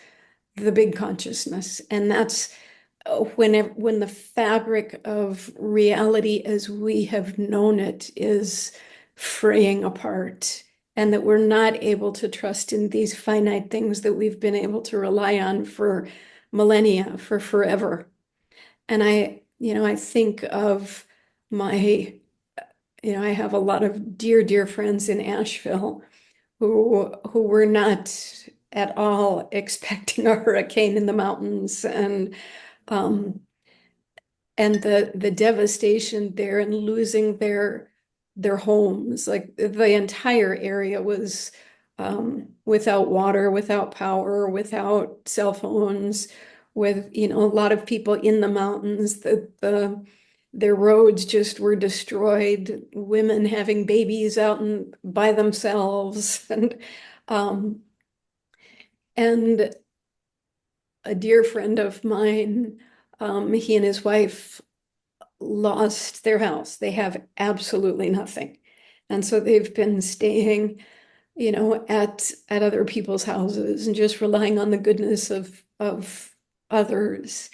the big consciousness, and that's when the fabric of reality as we have known it is fraying apart, and that we're not able to trust in these finite things that we've been able to rely on for millennia, for forever. And I think of I have a lot of dear friends in Asheville who were not at all expecting a hurricane in the mountains, um, and the devastation there, and losing their homes. Like, the entire area was without water, without power, without cell phones, with a lot of people in the mountains. Their roads just were destroyed, women having babies out and by themselves, and a dear friend of mine, he and his wife lost their house. They have absolutely nothing. And so they've been staying, at other people's houses and just relying on the goodness of others.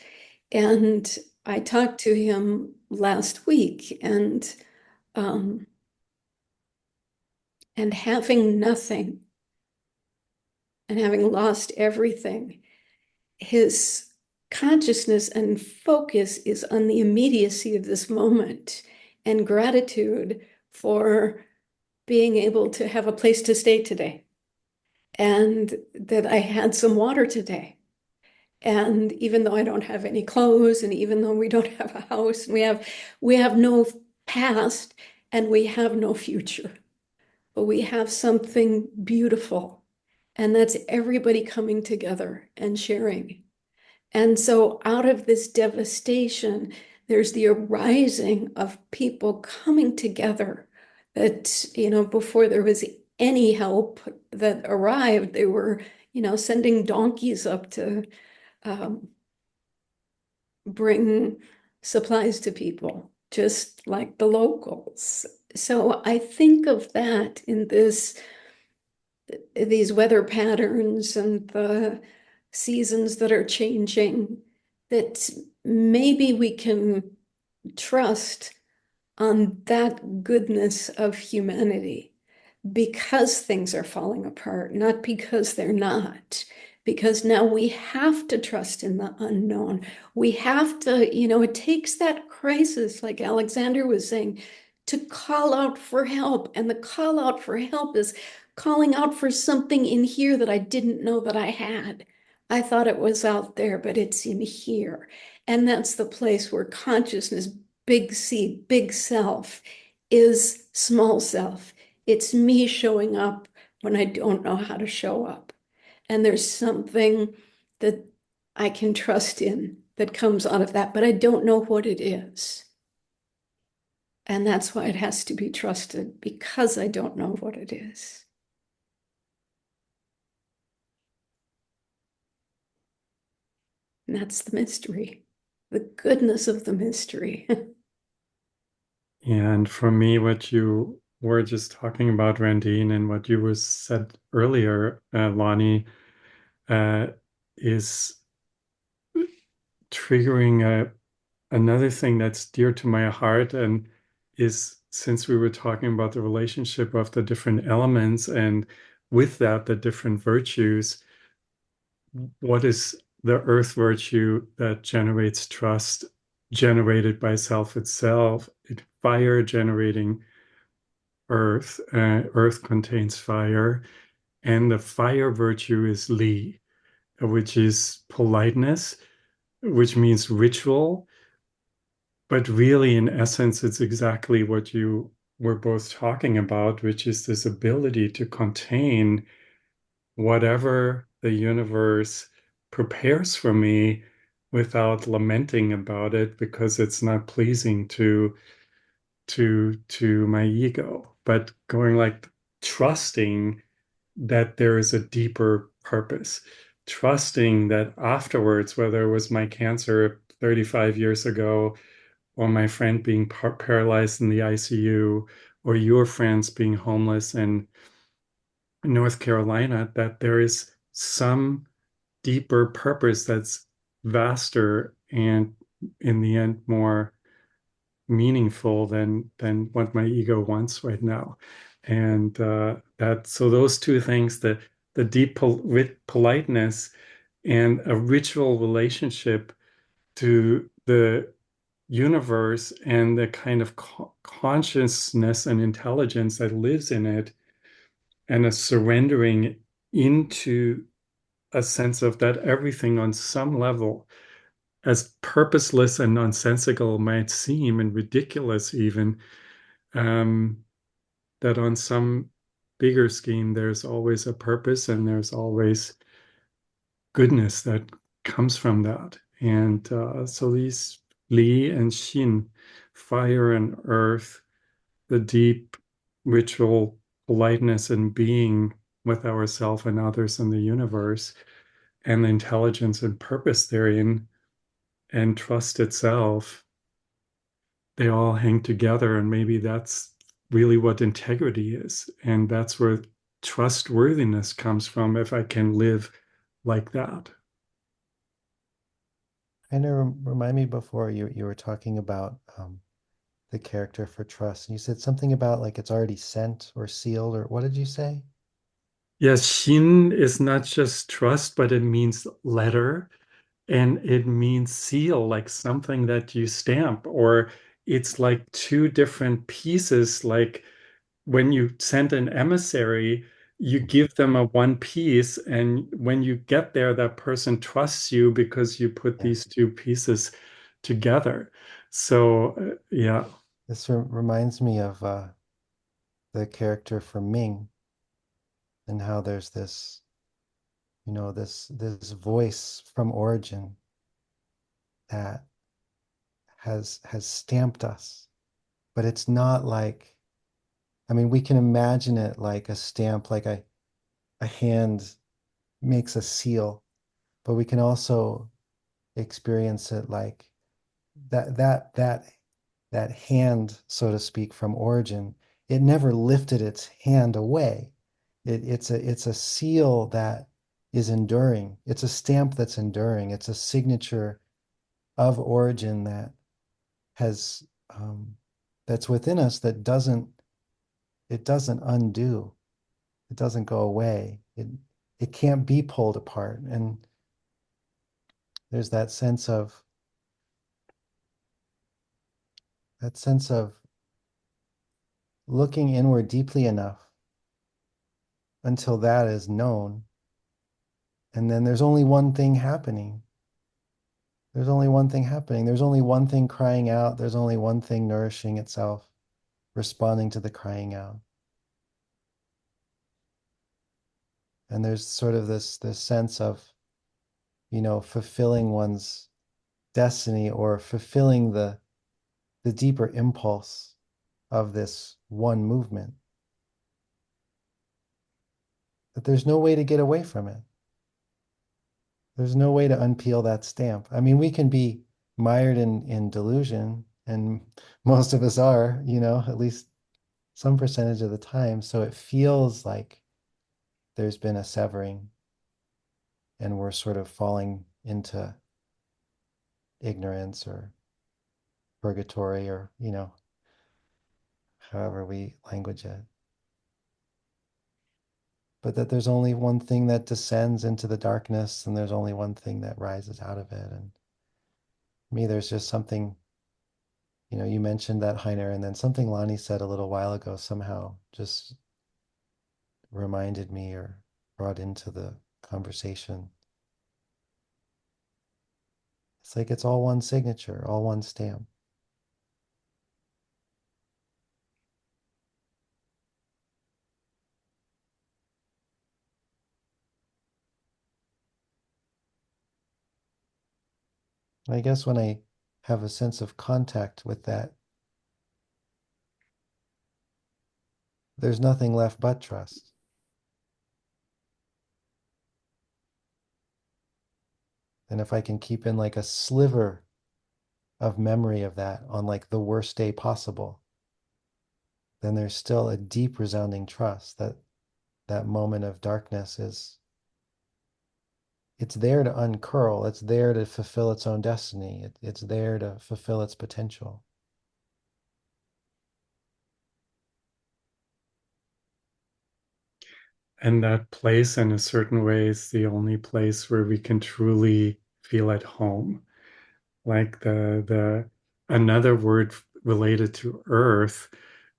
And I talked to him last week, and having nothing and having lost everything, his consciousness and focus is on the immediacy of this moment and gratitude for being able to have a place to stay today, and that I had some water today. And even though I don't have any clothes, and even though we don't have a house, and we have no past and we have no future, but we have something beautiful, and that's everybody coming together and sharing. And so out of this devastation, there's the arising of people coming together that, before there was any help that arrived, they were, sending donkeys up to bring supplies to people, just like the locals. So I think of that in these weather patterns and the seasons that are changing, that maybe we can trust on that goodness of humanity, because things are falling apart, not because they're not. Because now we have to trust in the unknown. We have to, it takes that crisis, like Alexander was saying, to call out for help. And the call out for help is calling out for something in here that I didn't know that I had. I thought it was out there, but it's in here. And that's the place where consciousness, big C, big self, is small self. It's me showing up when I don't know how to show up. And there's something that I can trust in that comes out of that, but I don't know what it is. And that's why it has to be trusted, because I don't know what it is. And that's the mystery, the goodness of the mystery. And for me, what you were just talking about, Randine, and what you was said earlier, Lonnie, is triggering another thing that's dear to my heart, and is, since we were talking about the relationship of the different elements, and with that, the different virtues, what is the earth virtue that generates trust, generated by self itself? Fire generating earth. Earth contains fire. And the fire virtue is Li, which is politeness, which means ritual. But really, in essence, it's exactly what you were both talking about, which is this ability to contain whatever the universe prepares for me without lamenting about it because it's not pleasing to my ego, but going like trusting that there is a deeper purpose, trusting that afterwards, whether it was my cancer 35 years ago, or my friend being paralyzed in the ICU, or your friends being homeless in North Carolina, that there is some deeper purpose that's vaster and in the end more meaningful than what my ego wants right now. And so those two things, the deep politeness and a ritual relationship to the universe and the kind of consciousness and intelligence that lives in it, and a surrendering into a sense of that everything on some level, as purposeless and nonsensical might seem, and ridiculous even, that on some bigger scheme, there's always a purpose and there's always goodness that comes from that. And so these Li and Xin, fire and earth, the deep ritual politeness and being with ourselves and others in the universe, and intelligence and purpose therein and trust itself, they all hang together. And maybe that's really what integrity is. And that's where trustworthiness comes from, if I can live like that. Kind of remind me before you were talking about the character for trust. And you said something about like it's already sent or sealed, or what did you say? Yes, Shin is not just trust, but it means letter and it means seal, like something that you stamp, or it's like two different pieces. Like when you send an emissary, you give them a one piece, and when you get there, that person trusts you because you put Yeah. these two pieces together. So, yeah. This reminds me of the character for Ming and how there's this, this voice from origin that has stamped us. But it's not like, I mean, we can imagine it like a stamp, like a hand makes a seal, but we can also experience it like that hand, so to speak, from origin, it never lifted its hand away. It's a seal that is enduring. It's a stamp that's enduring. It's a signature of origin that has that's within us that doesn't undo. It doesn't go away. It can't be pulled apart. And there's that sense of looking inward deeply enough until that is known. And then there's only one thing happening. There's only one thing happening. There's only one thing crying out. There's only one thing nourishing itself, responding to the crying out. And there's sort of this sense of, fulfilling one's destiny or fulfilling the deeper impulse of this one movement. That there's no way to get away from it. There's no way to unpeel that stamp. I mean, we can be mired in delusion, and most of us are, at least some percentage of the time. So it feels like there's been a severing and we're sort of falling into ignorance or purgatory or, however we language it. But that there's only one thing that descends into the darkness and there's only one thing that rises out of it. And me, there's just something, you mentioned that, Heiner, and then something Lonny said a little while ago somehow just reminded me or brought into the conversation. It's like it's all one signature, all one stamp. I guess when I have a sense of contact with that, there's nothing left but trust. And if I can keep in like a sliver of memory of that on like the worst day possible, then there's still a deep resounding trust that that moment of darkness it's there to uncurl, it's there to fulfill its own destiny, it's there to fulfill its potential. And that place, in a certain way, is the only place where we can truly feel at home. Like the another word related to earth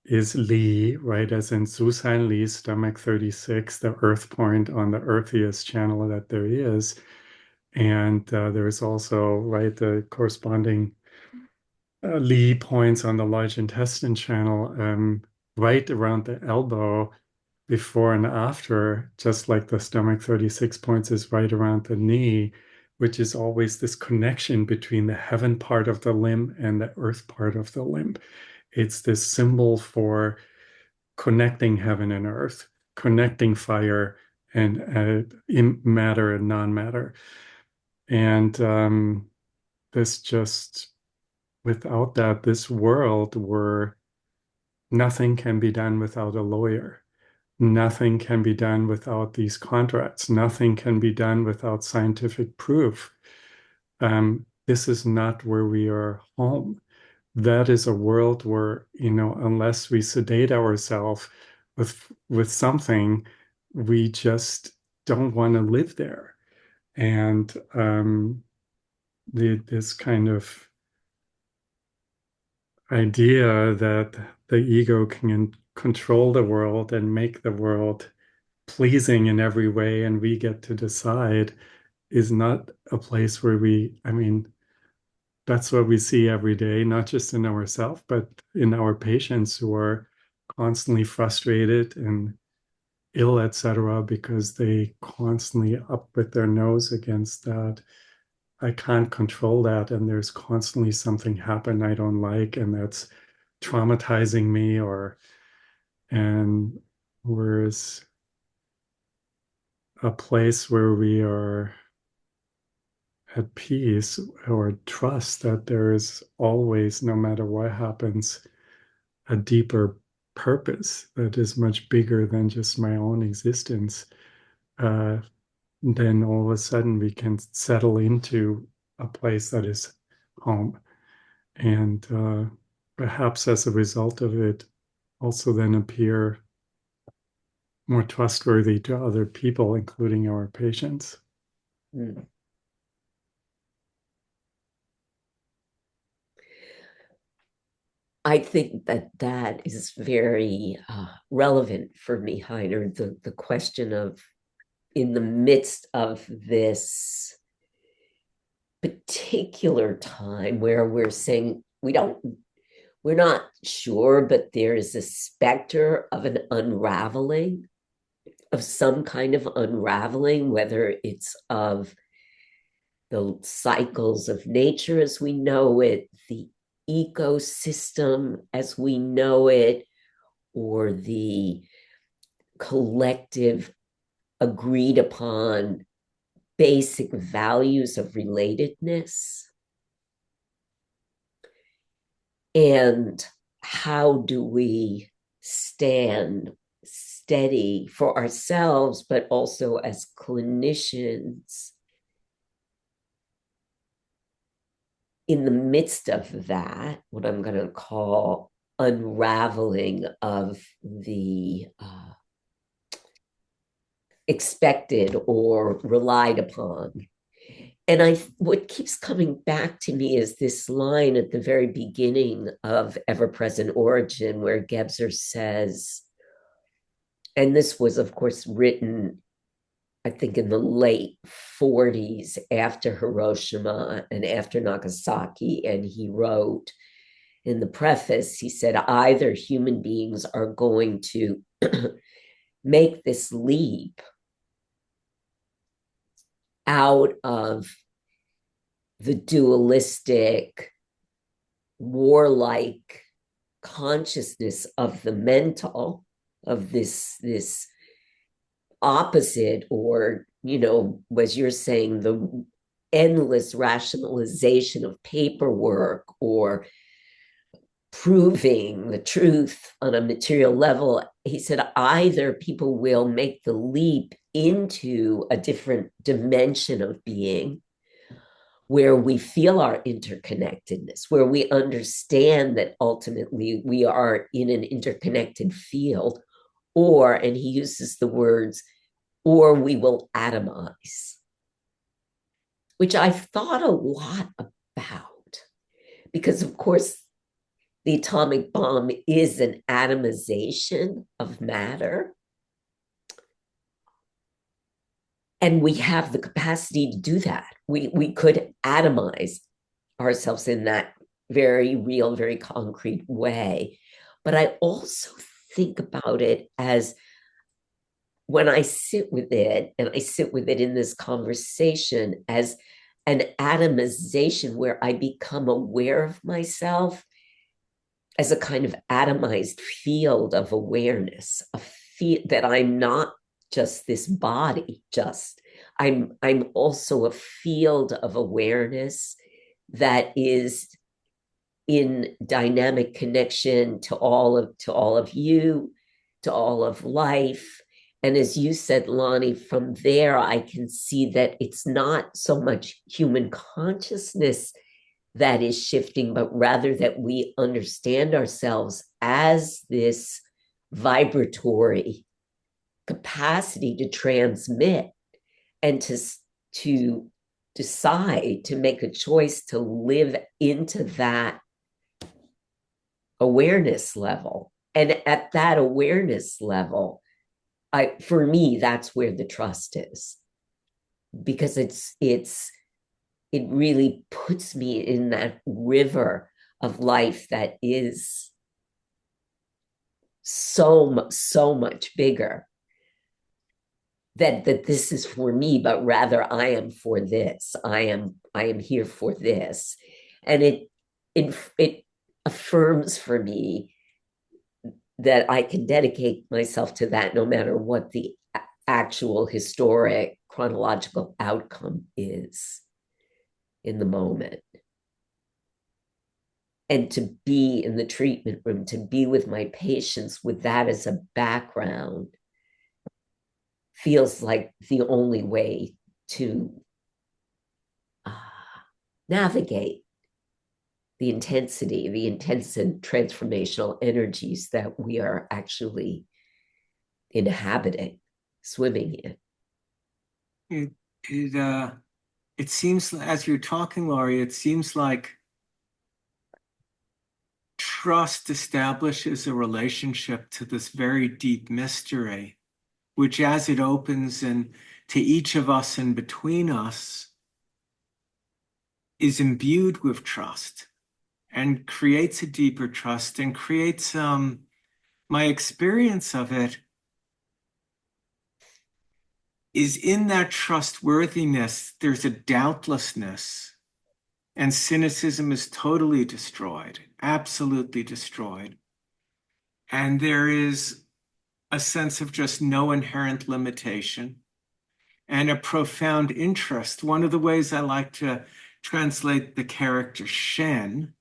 is Li, right? As in Susan Li's stomach 36, the earth point on the earthiest channel that there is. And there's also, right, the corresponding Li points on the large intestine channel, right around the elbow before and after, just like the stomach 36 points is right around the knee, which is always this connection between the heaven part of the limb and the earth part of the limb. It's this symbol for connecting heaven and earth, connecting fire in matter and non-matter. And this just, without that, this world where nothing can be done without a lawyer, nothing can be done without these contracts, nothing can be done without scientific proof. This is not where we are home. That is a world where, unless we sedate ourselves with something, we just don't want to live there. And this kind of idea that the ego can control the world and make the world pleasing in every way, and we get to decide, is not a place where that's what we see every day, not just in ourselves, but in our patients who are constantly frustrated and ill, etc., because they constantly up with their nose against that. I can't control that, and there's constantly something happen I don't like, and that's traumatizing me, and whereas a place where we are at peace or trust that there is always, no matter what happens, a deeper purpose that is much bigger than just my own existence, then all of a sudden we can settle into a place that is home. And perhaps as a result of it, also then appear more trustworthy to other people, including our patients. Mm. I think that is very relevant for me, Heiner, the question of, in the midst of this particular time where we're saying we're not sure, but there is a specter of an unraveling, of some kind of unraveling, whether it's of the cycles of nature as we know it, the ecosystem as we know it, or the collective agreed upon basic values of relatedness. And how do we stand steady for ourselves, but also as clinicians in the midst of that, what I'm going to call unraveling of the expected or relied upon. And what keeps coming back to me is this line at the very beginning of Ever-Present Origin, where Gebser says, and this was, of course, written, I think, in the late 40s after Hiroshima and after Nagasaki. And he wrote in the preface, he said, either human beings are going to make this leap out of the dualistic, warlike consciousness of the mental, of this opposite, or, as you're saying, the endless rationalization of paperwork or proving the truth on a material level. He said either people will make the leap into a different dimension of being where we feel our interconnectedness, where we understand that ultimately we are in an interconnected field, or, and he uses the words, or we will atomize, which I've thought a lot about, because of course the atomic bomb is an atomization of matter. And we have the capacity to do that. We could atomize ourselves in that very real, very concrete way. But I also think about it as, when I sit with it, and I sit with it in this conversation, as an atomization where I become aware of myself as a kind of atomized field of awareness, a field that I'm not just this body, just. I'm also a field of awareness that is in dynamic connection to all of you, to all of life. And as you said, Lonnie, from there I can see that it's not so much human consciousness that is shifting, but rather that we understand ourselves as this vibratory capacity to transmit and to decide to make a choice to live into that awareness level. And at that awareness level, for me, that's where the trust is, because it really puts me in that river of life that is so much bigger. That this is for me, but rather I am for this. I am here for this, and it affirms for me that I can dedicate myself to that no matter what the actual historic chronological outcome is in the moment. And to be in the treatment room, to be with my patients with that as a background, feels like the only way to navigate the intensity, the intense and transformational energies that we are actually inhabiting, swimming in. It seems, as you're talking, Lorie, it seems like trust establishes a relationship to this very deep mystery, which as it opens and to each of us and between us is imbued with trust and creates a deeper trust and creates my experience of it is in that trustworthiness, there's a doubtlessness, and cynicism is totally destroyed, absolutely destroyed. And there is a sense of just no inherent limitation and a profound interest. One of the ways I like to translate the character Shen,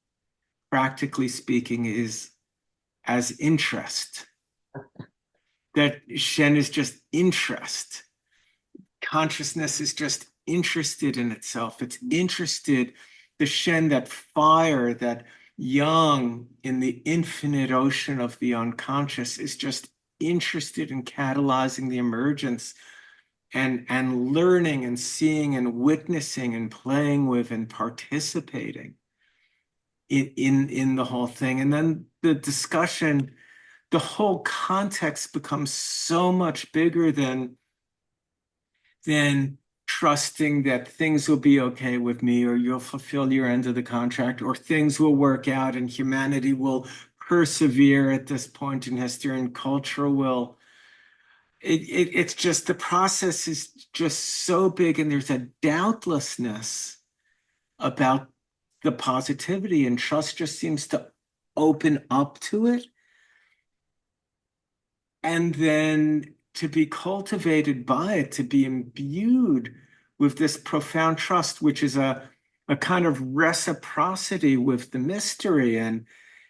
practically speaking, is as interest. That Shen is just interest. Consciousness is just interested in itself. It's interested, the Shen, that fire, that yang in the infinite ocean of the unconscious, is just interested in catalyzing the emergence and learning and seeing and witnessing and playing with and participating in the whole thing. And then the discussion, the whole context becomes so much bigger than trusting that things will be okay with me, or you'll fulfill your end of the contract, or things will work out and humanity will persevere at this point in history and culture will. It's just the process is just so big, and there's a doubtlessness about the positivity, and trust just seems to open up to it. And then to be cultivated by it, to be imbued with this profound trust, which is a kind of reciprocity with the mystery. And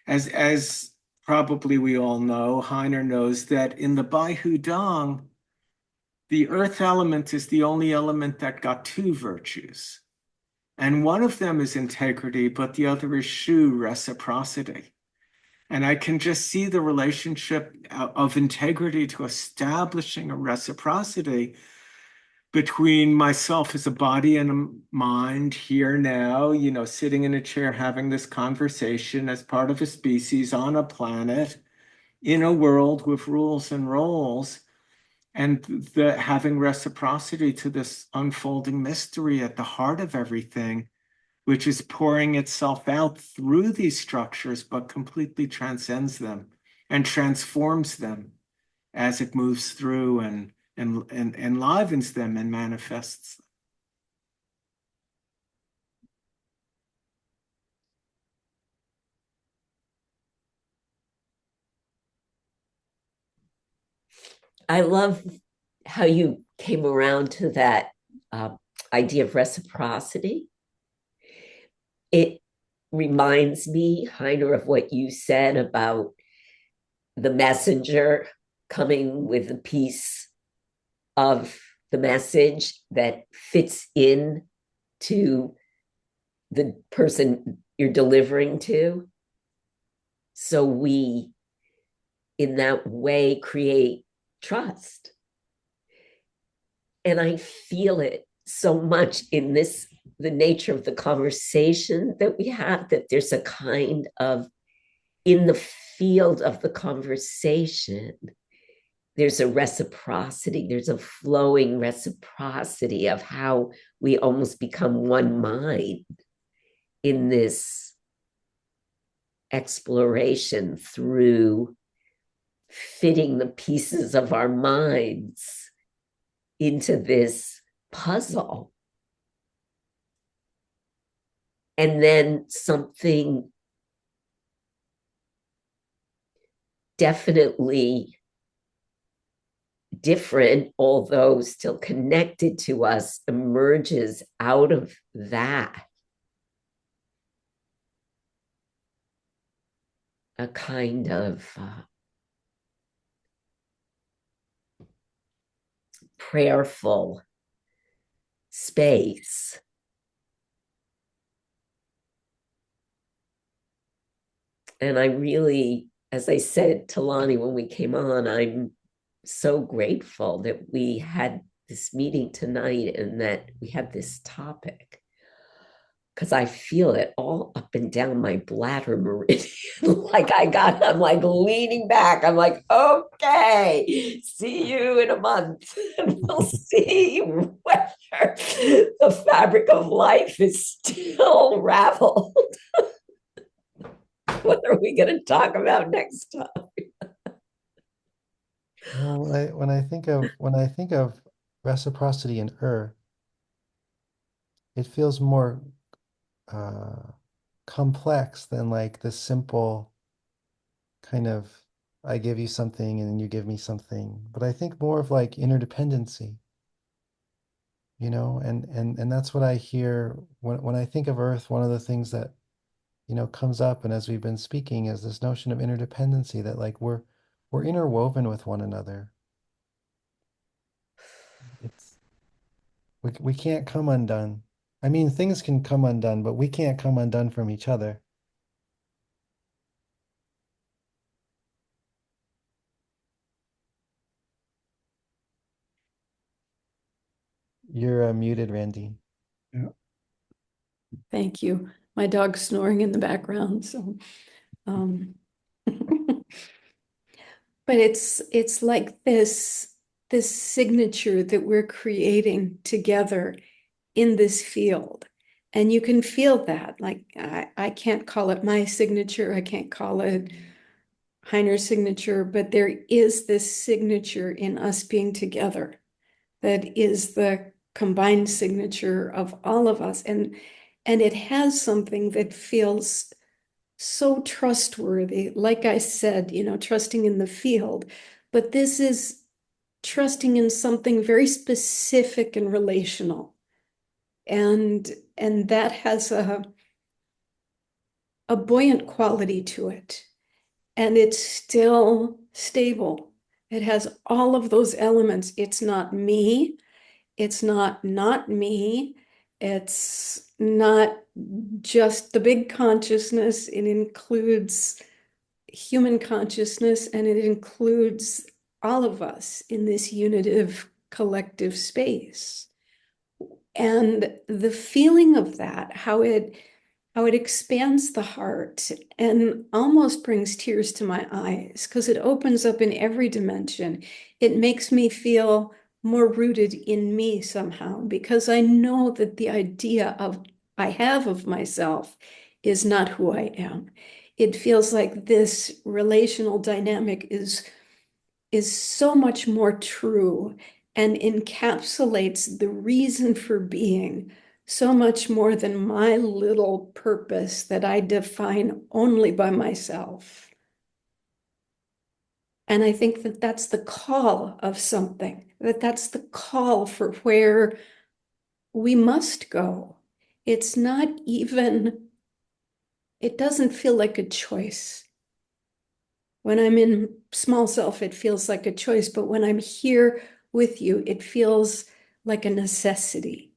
as probably we all know, Heiner knows that in the Bai Hu Dong, the earth element is the only element that got two virtues. And one of them is integrity, but the other is shu, reciprocity. And I can just see the relationship of integrity to establishing a reciprocity between myself as a body and a mind here now, sitting in a chair having this conversation as part of a species on a planet in a world with rules and roles, and having reciprocity to this unfolding mystery at the heart of everything, which is pouring itself out through these structures, but completely transcends them and transforms them as it moves through and enlivens them and manifests. I love how you came around to that idea of reciprocity. It reminds me, Heiner, of what you said about the messenger coming with a piece of the message that fits in to the person you're delivering to. So we, in that way, create trust. And I feel it so much in this, the nature of the conversation that we have, that there's a kind of, in the field of the conversation, there's a reciprocity, there's a flowing reciprocity of how we almost become one mind in this exploration through fitting the pieces of our minds into this puzzle. And then something definitely different, although still connected to us, emerges out of that. A kind of prayerful space. And I really, as I said to Lonny when we came on, I'm so grateful that we had this meeting tonight and that we had this topic, because I feel it all up and down my bladder meridian. I'm like leaning back. I'm like, okay, see you in a month. And we'll see whether the fabric of life is still raveled. What are we going to talk about next time? Well, when I think of reciprocity in it feels more uh, complex than like the simple kind of I give you something and you give me something. But I think more of like interdependency, and that's what I hear when I think of Earth. One of the things that comes up, and as we've been speaking, is this notion of interdependency, that like we're interwoven with one another. It's we can't come undone. I mean, things can come undone, but we can't come undone from each other. You're muted, Randy. Yeah. Thank you. My dog's snoring in the background, so but it's like this signature that we're creating together in this field. And you can feel that. Like I can't call it my signature, I can't call it Heiner's signature, but there is this signature in us being together that is the combined signature of all of us. And it has something that feels so trustworthy. Like I said, trusting in the field, but this is trusting in something very specific and relational. And that has a buoyant quality to it. And it's still stable. It has all of those elements. It's not me. It's not me. It's not just the big consciousness. It includes human consciousness, and it includes all of us in this unitive collective space. And the feeling of that, how it expands the heart and almost brings tears to my eyes, because it opens up in every dimension. It makes me feel more rooted in me somehow, because I know that the idea I have of myself is not who I am. It feels like this relational dynamic is so much more true and encapsulates the reason for being so much more than my little purpose that I define only by myself. And I think that that's the call of something, that that's the call for where we must go. It's not even, it doesn't feel like a choice. When I'm in small self, it feels like a choice, but when I'm here with you, it feels like a necessity.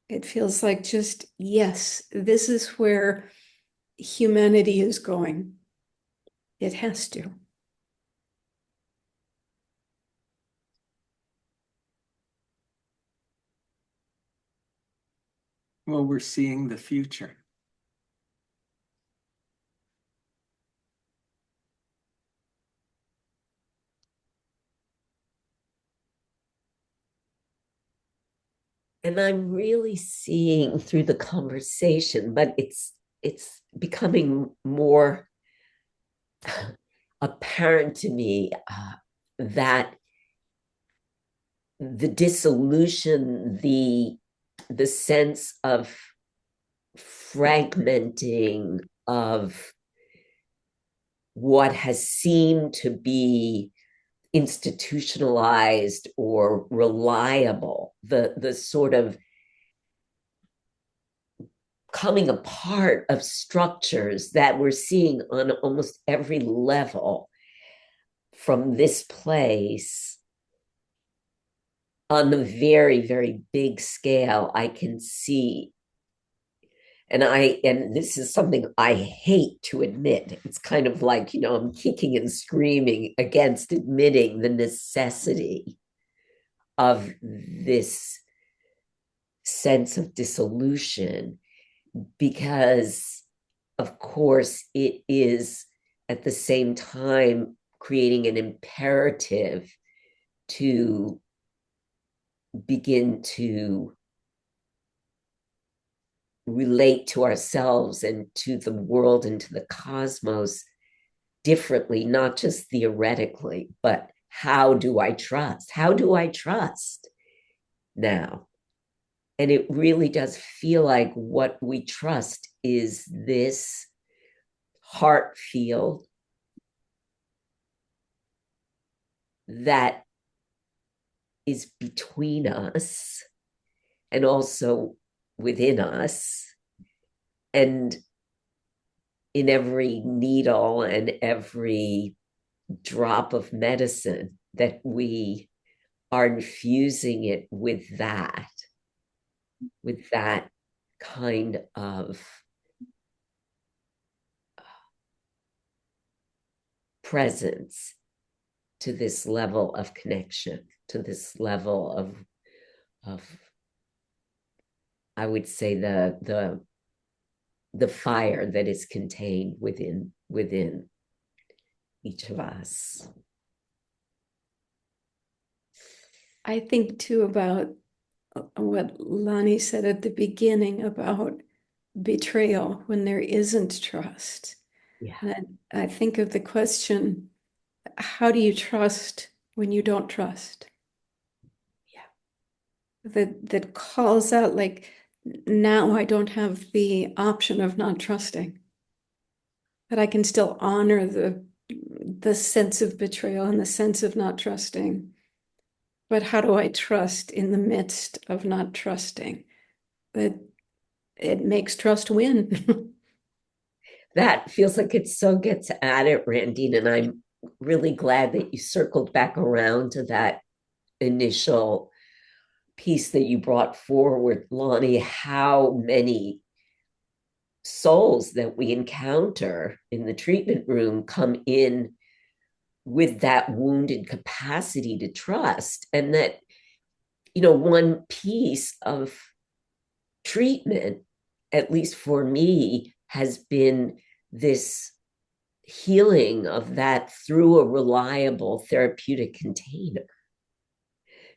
It feels like just, yes, this is where humanity is going. It has to. Well, we're seeing the future. And I'm really seeing through the conversation, but it's becoming more apparent to me that the dissolution, the sense of fragmenting of what has seemed to be institutionalized or reliable, the sort of coming apart of structures that we're seeing on almost every level from this place on the very, very big scale. I can see, and this is something I hate to admit. It's kind of like, I'm kicking and screaming against admitting the necessity of this sense of dissolution, because of course it is at the same time creating an imperative to begin to relate to ourselves and to the world and to the cosmos differently, not just theoretically, but how do I trust? How do I trust now? And it really does feel like what we trust is this heart field that is between us and also within us, and in every needle and every drop of medicine that we are infusing it with that kind of presence, to this level of connection, to this level of I would say the fire that is contained within each of us. I think too about what Lonny said at the beginning about betrayal when there isn't trust. Yeah. And I think of the question, how do you trust when you don't trust? Yeah. That calls out like, now I don't have the option of not trusting. But I can still honor the sense of betrayal and the sense of not trusting. But how do I trust in the midst of not trusting? That it makes trust win. That feels like it so gets at it, Randine, and I'm really glad that you circled back around to that initial piece that you brought forward, Lonny, how many souls that we encounter in the treatment room come in with that wounded capacity to trust. And that, one piece of treatment, at least for me, has been this healing of that through a reliable therapeutic container,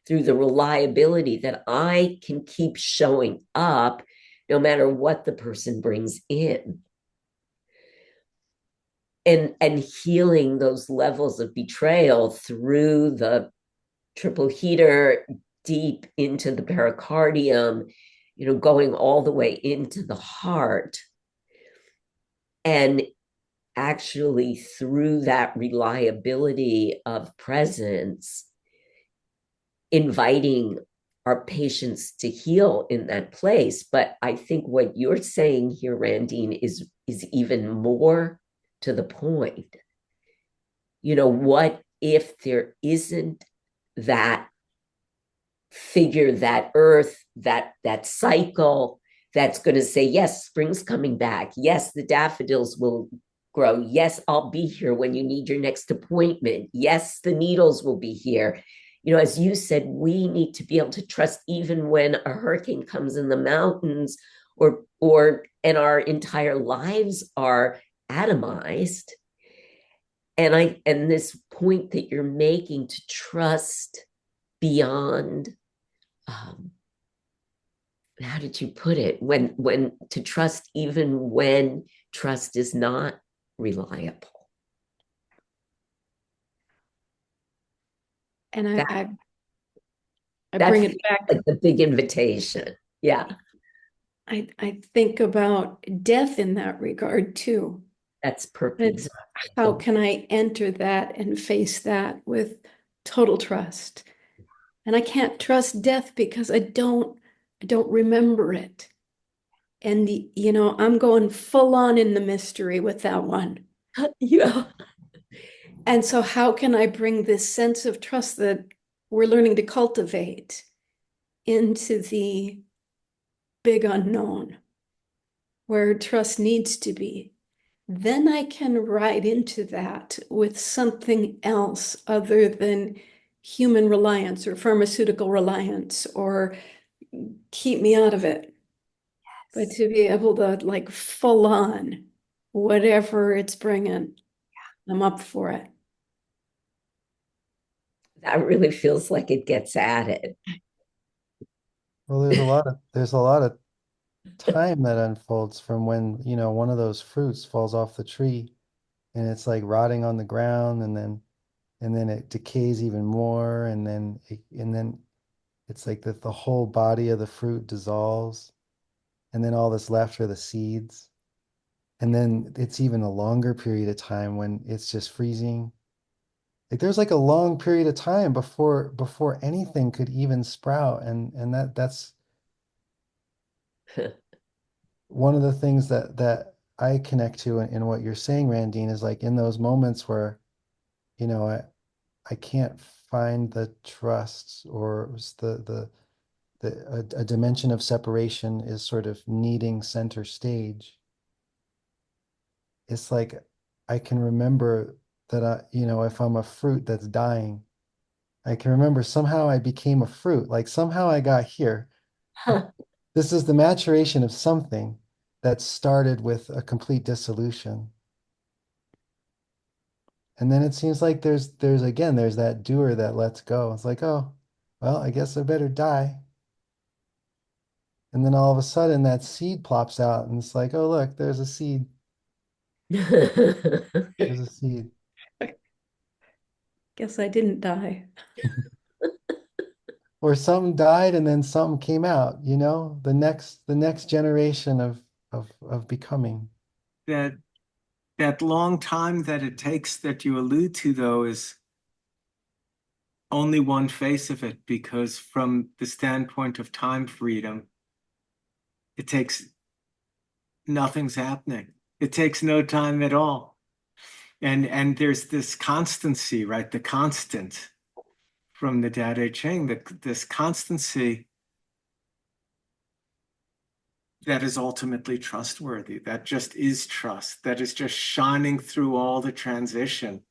through the reliability that I can keep showing up no matter what the person brings in. And healing those levels of betrayal through the triple heater deep into the pericardium, going all the way into the heart. And actually, through that reliability of presence, inviting our patients to heal in that place. But I think what you're saying here, Randine, is even more to the point. What if there isn't that figure, that earth, that cycle that's going to say, yes, spring's coming back. Yes, the daffodils will grow. Yes, I'll be here when you need your next appointment. Yes, the needles will be here. As you said, we need to be able to trust even when a hurricane comes in the mountains, and our entire lives are atomized. And this point that you're making, to trust beyond, how did you put it? When to trust even when trust is not reliable. And I That bring it feels back. like the big invitation. Yeah, I think about death in that regard too. that's perfect. It's how can I enter that and face that with total trust? And I can't trust death because I don't remember it. And I'm going full on in the mystery with that one. Yeah. And so how can I bring this sense of trust that we're learning to cultivate into the big unknown, where trust needs to be? Then I can ride into that with something else other than human reliance or pharmaceutical reliance, or keep me out of it. But to be able to like full on whatever it's bringing, I'm up for it. That really feels like it gets at it. Well, there's a lot of time that unfolds from when, one of those fruits falls off the tree and it's like rotting on the ground, and then it decays even more, and then it's like the whole body of the fruit dissolves, and then all that's left are the seeds. And then it's even a longer period of time when it's just freezing. Like there's like a long period of time before anything could even sprout. And that's one of the things that I connect to in what you're saying, Randine, is like in those moments where, you know, I can't find the trust, or a dimension of separation is sort of needing center stage. It's like I can remember that if I'm a fruit that's dying, I can remember somehow I became a fruit, like somehow I got here. Huh. This is the maturation of something that started with a complete dissolution. And then it seems like there's that doer that lets go. It's like, oh, well, I guess I better die. And then all of a sudden that seed plops out and it's like, oh, look, there's a seed. There's a seed. Guess I didn't die. Or something died and then something came out, the next generation of becoming. That that long time that it takes that you allude to, though, is only one face of it, because from the standpoint of time freedom, it takes nothing's happening. It takes no time at all. And there's this constancy, right? The constant from the Tao Te Ching, this constancy that is ultimately trustworthy, that just is trust, that is just shining through all the transition,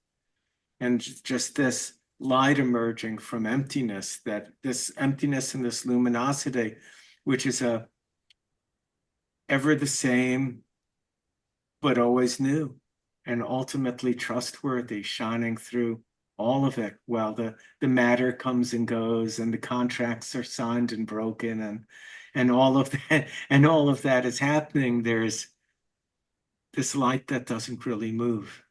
and just this light emerging from emptiness, that this emptiness and this luminosity, which is a ever the same, but always new, and ultimately trustworthy, shining through all of it while the matter comes and goes and the contracts are signed and broken, and all of that is happening. There's this light that doesn't really move.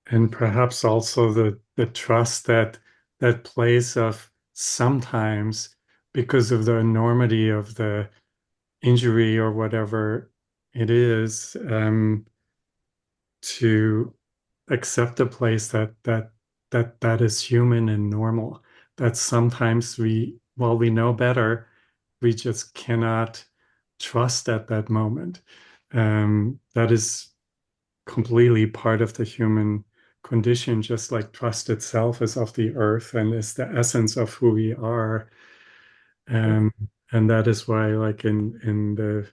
And perhaps also the trust that place of sometimes, because of the enormity of the injury or whatever it is, to accept a place that is human and normal. That sometimes while we know better, we just cannot trust at that moment. That is completely part of the human condition, just like trust itself is of the earth and is the essence of who we are. And that is why, like in the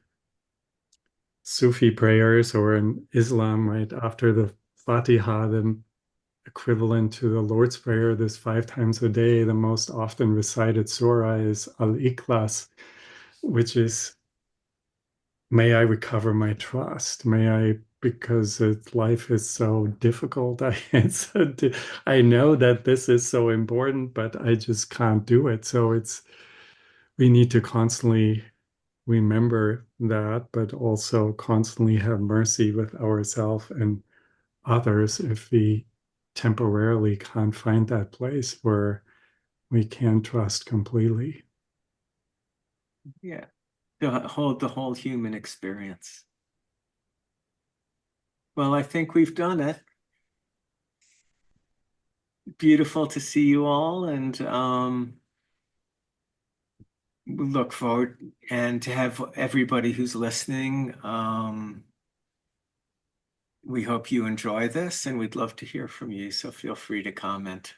Sufi prayers or in Islam, right after the Fatiha, the equivalent to the Lord's Prayer, this 5 times a day, the most often recited surah is Al-Ikhlas, which is, may I recover my trust. May I, because life is so difficult. I know that this is so important, but I just can't do it. So we need to constantly remember that, but also constantly have mercy with ourselves and others if we temporarily can't find that place where we can trust completely. Yeah. The whole human experience. Well, I think we've done it. Beautiful to see you all, and we look forward and to have everybody who's listening. We hope you enjoy this, and we'd love to hear from you, so feel free to comment.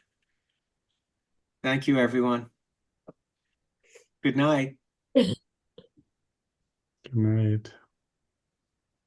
Thank you, everyone. Good night. Good night.